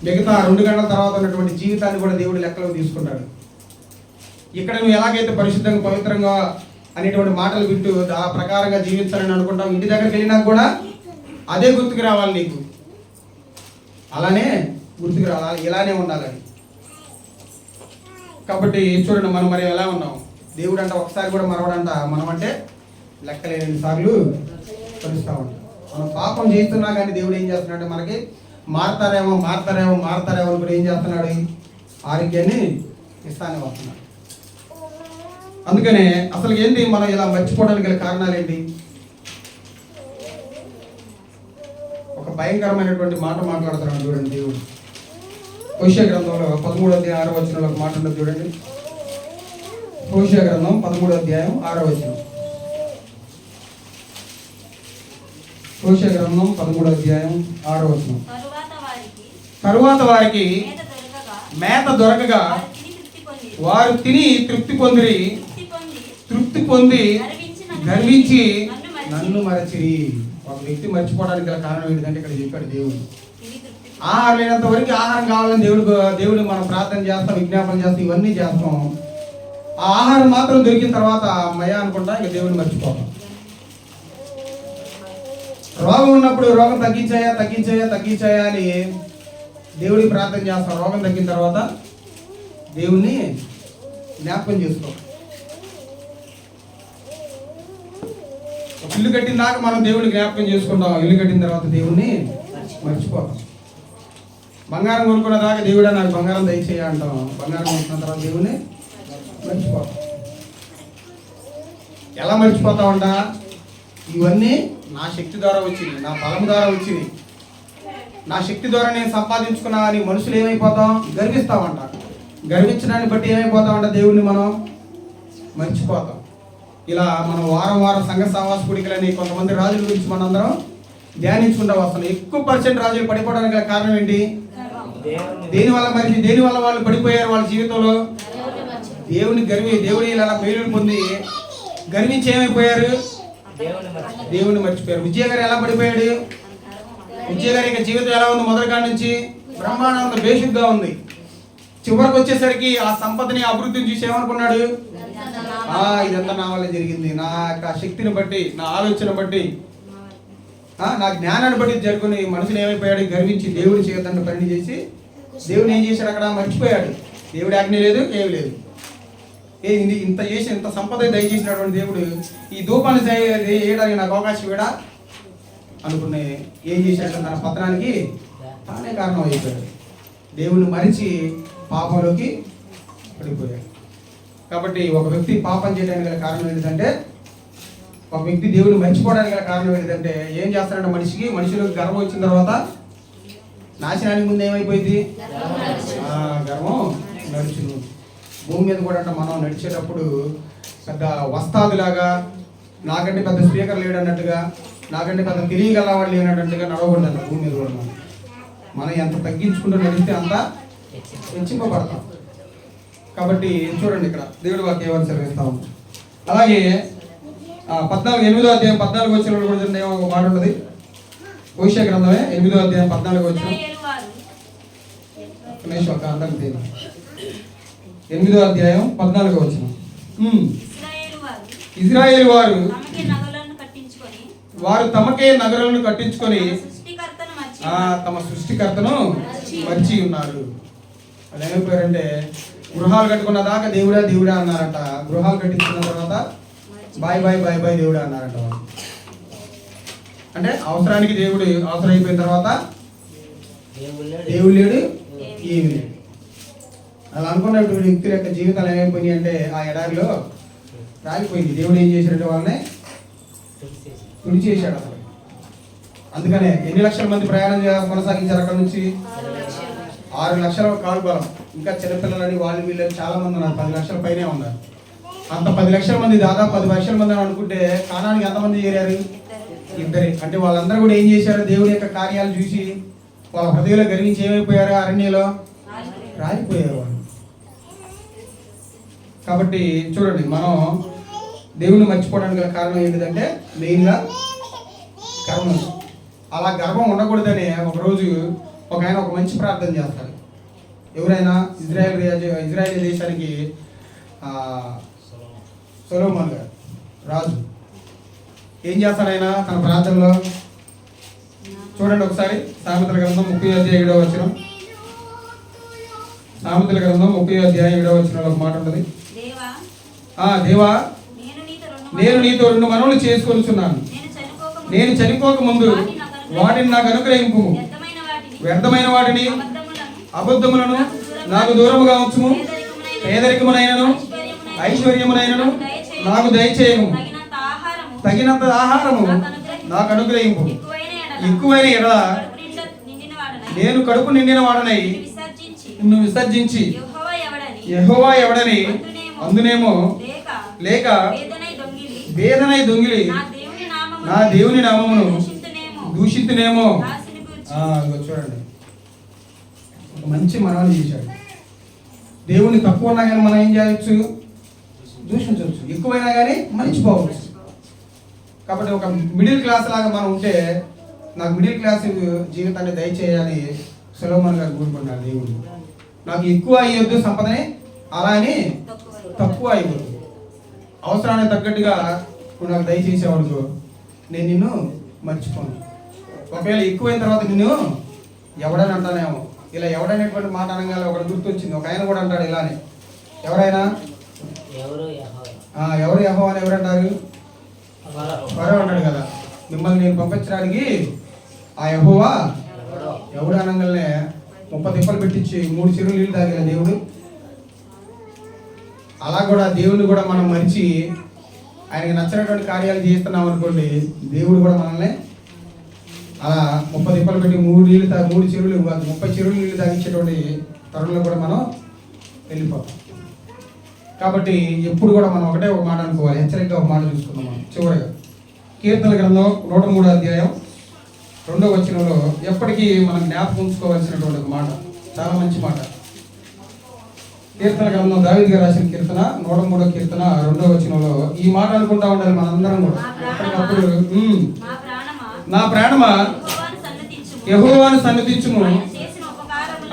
మిగతా 2 గంటల తర్వాత ఉన్నటువంటి జీవితాన్ని కూడా దేవుడు లెక్కలోకి తీసుకున్నాడు. ఇక్కడ నువ్వు ఎలాగైతే పరిశుద్ధంగా పవిత్రంగా అనేటువంటి మాటలు వింటూ ఆ ప్రకారంగా జీవించాలని అనుకుంటావు, ఇంటి దగ్గరికి వెళ్ళినా కూడా అదే గుర్తుకు రావాలి నీకు. అలానే గుర్తుకు రావాలి, ఇలానే ఉండాలని. కాబట్టి చూడండి, మనం మరి ఎలా ఉన్నాం? దేవుడు అంట ఒకసారి కూడా మరవడంట, మనం అంటే లెక్కలేని సార్లు కలుస్తూ ఉంటాం. మనం పాపం చేస్తున్నా కానీ దేవుడు ఏం చేస్తున్నాడు? మనకి మారతారేమో కూడా ఏం చేస్తున్నాడు? ఆరోగ్యాన్ని ఇస్తానే వస్తున్నాడు. అందుకనే అసలు ఏంటి మనం ఇలా మర్చిపోవడానికి గల కారణాలు ఏంటి? ఒక భయంకరమైనటువంటి మాట మాట్లాడుతున్నాడు చూడండి దేవుడు. హోషేయ గ్రంథంలో 13వ అధ్యాయం 6వ వచనంలో ఒక మాట ఉంటుంది చూడండి. హోషేయ గ్రంథం 13వ అధ్యాయం 6వ వచనం. హోషేయ గ్రంథం 13వ అధ్యాయం 6వ వచనం. తరువాత వారికి మేత దొరకగా వారు తిని తృప్తి పొంది గర్వించి నన్ను మరచిరి. ఒక వ్యక్తి మర్చిపోవడానికి గల కారణం ఏంటంటే ఇక్కడ చెప్పాడు దేవుడు. ఆహారం లేనంత వరకు ఆహారం కావాలని దేవుడు మనం ప్రార్థన చేస్తాం, విజ్ఞాపన చేస్తాం, ఇవన్నీ చేస్తాం. ఆ ఆహారం మాత్రం దొరికిన తర్వాత మయ అనుకుంటా ఇక దేవుడిని మర్చిపోతాం. రోగం ఉన్నప్పుడు రోగం తగ్గించాయా అని దేవుడికి ప్రార్థన చేస్తాం. రోగం తగ్గిన తర్వాత దేవుణ్ణి జ్ఞాపకం చేసుకో. ఇల్లు కట్టిన దాకా మనం దేవుని జ్ఞాపకం చేసుకుంటాం, ఇల్లు కట్టిన తర్వాత దేవుణ్ణి మర్చిపోతాం. బంగారం కొనుక్కున్న దాకా దేవుడా నాకు బంగారం దయచేయ అంటాం, బంగారం కొనుక్కున్న తర్వాత దేవుణ్ణి మర్చిపోతాం. ఎలా మర్చిపోతామంట? ఇవన్నీ నా శక్తి ద్వారా వచ్చింది, నా బలం ద్వారా వచ్చింది, నా శక్తి ద్వారా నేను సంపాదించుకున్నా అని మనుషులు ఏమైపోతాం? గర్విస్తామంట. గర్వించడాన్ని బట్టి ఏమైపోతామంట? దేవుణ్ణి మనం మర్చిపోతాం. ఇలా మనం వారం వారం సంఘ సహవాస కూడికలని కొంతమంది రాజుల గురించి మనందరం ధ్యానించుకుంటూ వస్తున్నాం. ఎక్కువ పర్సెంట్ రాజులు పడిపోవడానికి గల కారణం ఏంటి? దేనివల్ల వాళ్ళు పడిపోయారు వాళ్ళ జీవితంలో? దేవుని ఇలా మేలులు పొంది గర్వించి ఏమైపోయారు? దేవుని మర్చిపోయారు. విజయ గారు ఎలా పడిపోయాడు? విజయ గారి యొక్క జీవితం ఎలా ఉంది? మొదటి కాడి నుంచి బ్రహ్మాండంగా బేసిక్గా ఉంది. చివరికి వచ్చేసరికి ఆ సంపదని అభివృద్ధిని చూసి ఏమనుకున్నాడు? ఇదంతా నా వల్ల జరిగింది, నా యొక్క శక్తిని బట్టి, నా ఆలోచన బట్టి, నా జ్ఞానాన్ని బట్టి జరుగుని మనుషులు ఏమైపోయాడు? గర్వించి దేవుడి చేతంటే పని చేసి దేవుని ఏం చేశాడు? అక్కడ మర్చిపోయాడు. దేవుడి ఆజ్ఞ లేదు, ఏమి లేదు. ఇంత చేసి ఇంత సంపద దయచేసినటువంటి దేవుడు ఈ ధూపాన్ని చేయడానికి నాకు అవకాశం ఇవ్వడా అనుకునే ఏం చేశాడు? తన పతనానికి తానే కారణం అయిపోయాడు. దేవుని మరిచి పాపంలోకి పడిపోయాడు. కాబట్టి ఒక వ్యక్తి పాపం చేయడానికి గల కారణం ఏంటంటే, ఒక వ్యక్తి దేవుని మర్చిపోవడానికి గల కారణం ఏంటంటే, ఏం చేస్తాడంటే మనిషిలోకి గర్వం వచ్చిన తర్వాత నాశనానికి ముందు ఏమైపోయింది? గర్వం నడుచును. భూమి మీద కూడా మనం నడిచేటప్పుడు పెద్ద వస్తాదులాగా, నాకంటే పెద్ద స్పీకర్ లేడన్నట్టుగా, నాకంటే పెద్ద తెలియగలవాడు లేనట్టుగా నడవకూడదు. భూమి మీద కూడా మనం ఎంత తగ్గించుకుంటూ నడిస్తే అంత హెచ్చింపబడతాం. కాబట్టి చూడండి, ఇక్కడ దేవుడి వాక్యం ఏమని సెలవిస్తాము. అలాగే 8వ అధ్యాయం 14 వచ్చిన కూడా ఒక మాట ఉన్నది. భవిష్య గ్రంథమే 8వ అధ్యాయం 14 వచ్చిన 8వ అధ్యాయం 14 వచ్చిన ఇజ్రాయేలు వారు తమకే నగరాలను కట్టించుకొని తమ సృష్టికర్తను మర్చి ఉన్నారు. అది ఏమైపోయారంటే, గృహాలు కట్టుకున్న దాకా దేవుడా దేవుడా అన్నారట. గృహాలు కట్టించుకున్న తర్వాత బాయ్ బాయ్ బాయ్ బాయ్ దేవుడా అన్నారట. అంటే అవసరానికి దేవుడు అవసరం అయిపోయిన తర్వాత దేవుడు లేడు, ఏమి లేడు. అలా అనుకున్నటువంటి వ్యక్తుల యొక్క జీవితాలు ఏమైపోయినాయి అంటే, ఆ ఎడారిలో రాలిపోయింది. దేవుడు ఏం చేసినట్టు వాళ్ళని తుడిచేశాడు అసలు. అందుకనే ఎన్ని లక్షల మంది ప్రయాణం కొనసాగించారు అక్కడ నుంచి? 6 లక్షల కాలు బలం. ఇంకా చిన్నపిల్లలని వాళ్ళు వీళ్ళని చాలా మంది ఉన్నారు, 10 లక్షల పైనే ఉన్నారు. అంత 10 లక్షల మంది, దాదాపు 10 లక్షల మంది అని అనుకుంటే కానానికి ఎంతమంది చేరారు? 2. అంటే వాళ్ళందరూ కూడా ఏం చేశారు? దేవుడి యొక్క కార్యాలు చూసి వాళ్ళ హృదయంలో గర్వించి ఏమైపోయారు? అరణ్యంలో రాలిపోయారు వాళ్ళు. కాబట్టి చూడండి, మనం దేవుని మర్చిపోవడానికి గల కారణం ఏంటిదంటే, మెయిన్గా గర్వం. అలా గర్వం ఉండకూడదని ఒకరోజు ఒక ఆయన ఒక మంచి ప్రార్థన చేస్తాడు. ఎవరైనా ఇజ్రాయేల్ దేశానికి సొలొమోను గారు రాజు ఏం చేస్తాడు? ఆయన తన ప్రార్థనలో చూడండి ఒకసారి, సామెతల గ్రంథం 30వ వచనం. సామెతల గ్రంథం 30వ వచనంలో ఒక మాట ఉంటుంది. దేవా, నేను నీతో 2 మనవులు చేసుకొనుచున్నాను. నేను చనిపోక ముందు వాటిని నాకు అనుగ్రహింపు. వ్యర్థమైన వాటిని, అబద్ధములను నాకు దూరముగా ఉంచుము. పేదరికమునైనను ఐశ్వర్యమునైనను నాకు దయచేయము. తగినంత ఆహారము నాకు అనుగ్రహింపు. ఎక్కువైన ఎడల నేను కడుపు నిండిన వాడనై నిన్ను విసర్జించి యెహోవా ఎవడని అందునేమో, లేక వేదనై దొంగిలి నా దేవుని నామమును దూషితునేమో. చూడండి, ఒక మంచి మనవని చేశాడు. దేవుని తక్కువ ఉన్నా కానీ మనం ఏం చేయవచ్చు? దూషించవచ్చు. ఎక్కువైనా కానీ మర్చిపోవచ్చు. కాబట్టి ఒక మిడిల్ క్లాస్ లాగా మనం ఉంటే, నాకు మిడిల్ క్లాస్ జీవితాన్ని దయచేయాలని సొలొమోను గారు కోరుకున్నాడు దేవుడు. నాకు ఎక్కువ అయ్యొద్దు సంపదని, అలా అని తక్కువ అయ్యొద్దు. అవసరానికి తగ్గట్టుగా నువ్వు నాకు దయచేసేవాడు, నేను నిన్ను మర్చిపోను. ఒకవేళ ఎక్కువైన తర్వాత నిన్ను ఎవడని అంటానేమో. ఇలా ఎవడనేటువంటి మాట అనగానే ఒకటి గుర్తొచ్చింది. ఒక ఆయన కూడా అంటాడు ఇలానే. ఎవరైనా ఎవరు యెహోవా అని ఎవరంటారు? ఫరో అంటాడు కదా, మిమ్మల్ని నేను పంపించడానికి ఆ యెహోవా ఎవడు అనగానే 30 తిప్పలు పెట్టించి 3 చెరువులు నీళ్ళు తాగిన దేవుడు. అలా కూడా దేవుడిని కూడా మనం మరిచి ఆయనకి నచ్చినటువంటి కార్యాలు చేస్తున్నాం అనుకోండి, దేవుడు కూడా మనల్ని అలా 30 తిప్పలు పెట్టి 3 చెరువులు 30 చెరువులు నీళ్ళు తాగించేటువంటి తరుణంలో కూడా మనం వెళ్ళిపోతాం. కాబట్టి ఎప్పుడు కూడా మనం ఒకటే ఒక మాట అనుకోవాలి, హెచ్చరికగా ఒక మాట చూసుకుందాం. మనం చివరిగా కీర్తనల గ్రంథం 103వ అధ్యాయం 2వ వచనంలో ఎప్పటికీ మనం జ్ఞాపకం ఉంచుకోవాల్సినటువంటి ఒక మాట, చాలా మంచి మాట. కీర్తన గ్రంథం దావీదు గారు రాసిన కీర్తన 103వ కీర్తన 2వ వచనంలో ఈ మాట అనుకుంటా ఉండాలి మనందరం కూడా ఎప్పటికప్పుడు. నా ప్రాణమా యెహోవాను సన్నతించుము,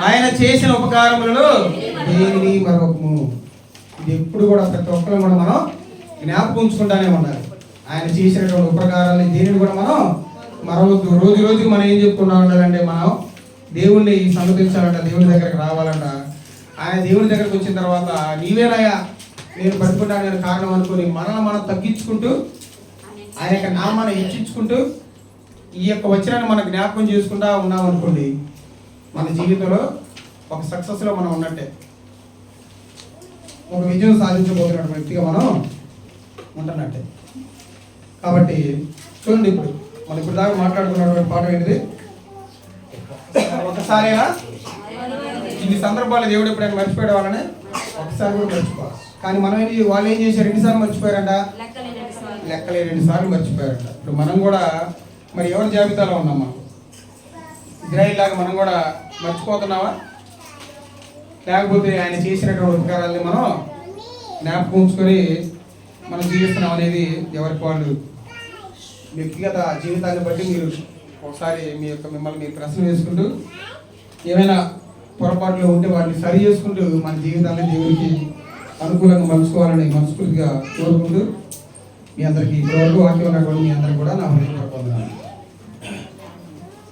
ఆయన చేసిన ఉపకారములలో దేనిని మరొకము. ఇది ఎప్పుడు కూడా ప్రతి ఒక్కరు కూడా మనం జ్ఞాపకం ఉంచుకుంటానే ఉండాలి. ఆయన చేసినటువంటి ఉపకారాలని దేనిని కూడా మనం మరవద్దు. రోజు రోజుకి మనం ఏం చెప్పుకుంటా ఉండాలంటే, మనం దేవుణ్ణి సన్నతించాలంట, దేవుని దగ్గరికి రావాలంట. ఆయన దేవుని దగ్గరకు వచ్చిన తర్వాత నీవేనాయా నేను పట్టుకుంటాను కారణం అనుకుని మనల్ని మనం తగ్గించుకుంటూ ఆయన యొక్క నామాన్ని హెచ్చించుకుంటూ ఈ యొక్క వచనాన్ని మనం జ్ఞాపకం చేసుకుంటా ఉన్నాం అనుకోండి, మన జీవితంలో ఒక సక్సెస్లో మనం ఉన్నట్టే, ఒక విజయం సాధించబోతున్నటువంటి వ్యక్తిగా మనం ఉంటున్నట్టే. కాబట్టి చూడండి, ఇప్పుడు దాకా మాట్లాడుకున్నటువంటి పాఠం ఏంటిది? ఒకసారైనా ఇన్ని సందర్భాలు దేవుడు ఎప్పుడైనా మర్చిపోయే వాళ్ళని ఒకసారి కూడా మర్చిపోవాలి. కానీ మనం వాళ్ళు ఏం చేశారు? 2 సార్లు మర్చిపోయారంట, లెక్కలే 2 సార్లు మర్చిపోయారంట. ఇప్పుడు మనం కూడా మరి ఎవరి జాబితాలో ఉన్నామా? ఇజ్రాయిల్ లాగా మనం కూడా మర్చిపోతున్నావా? లేకపోతే ఆయన చేసినటువంటి ఉపకారాలని మనం జ్ఞాపకం ఉంచుకొని మనం జీవిస్తున్నాం అనేది ఎవరికి వాళ్ళు వ్యక్తిగత జీవితాన్ని బట్టి మీరు ఒకసారి మిమ్మల్ని మీరు ప్రశ్న వేసుకుంటూ ఏమైనా పొరపాట్లు ఉంటే వాటిని సరి చేసుకుంటూ మన జీవితాన్ని దేవుడికి అనుకూలంగా మలుచుకోవాలని మనస్ఫూర్తిగా కోరుకుంటూ మీ అందరికీ ఇప్పటివరకు వాక్యం ఉన్నటువంటి మీ అందరికీ కూడా నా హృదయపూర్వక వందనాలు.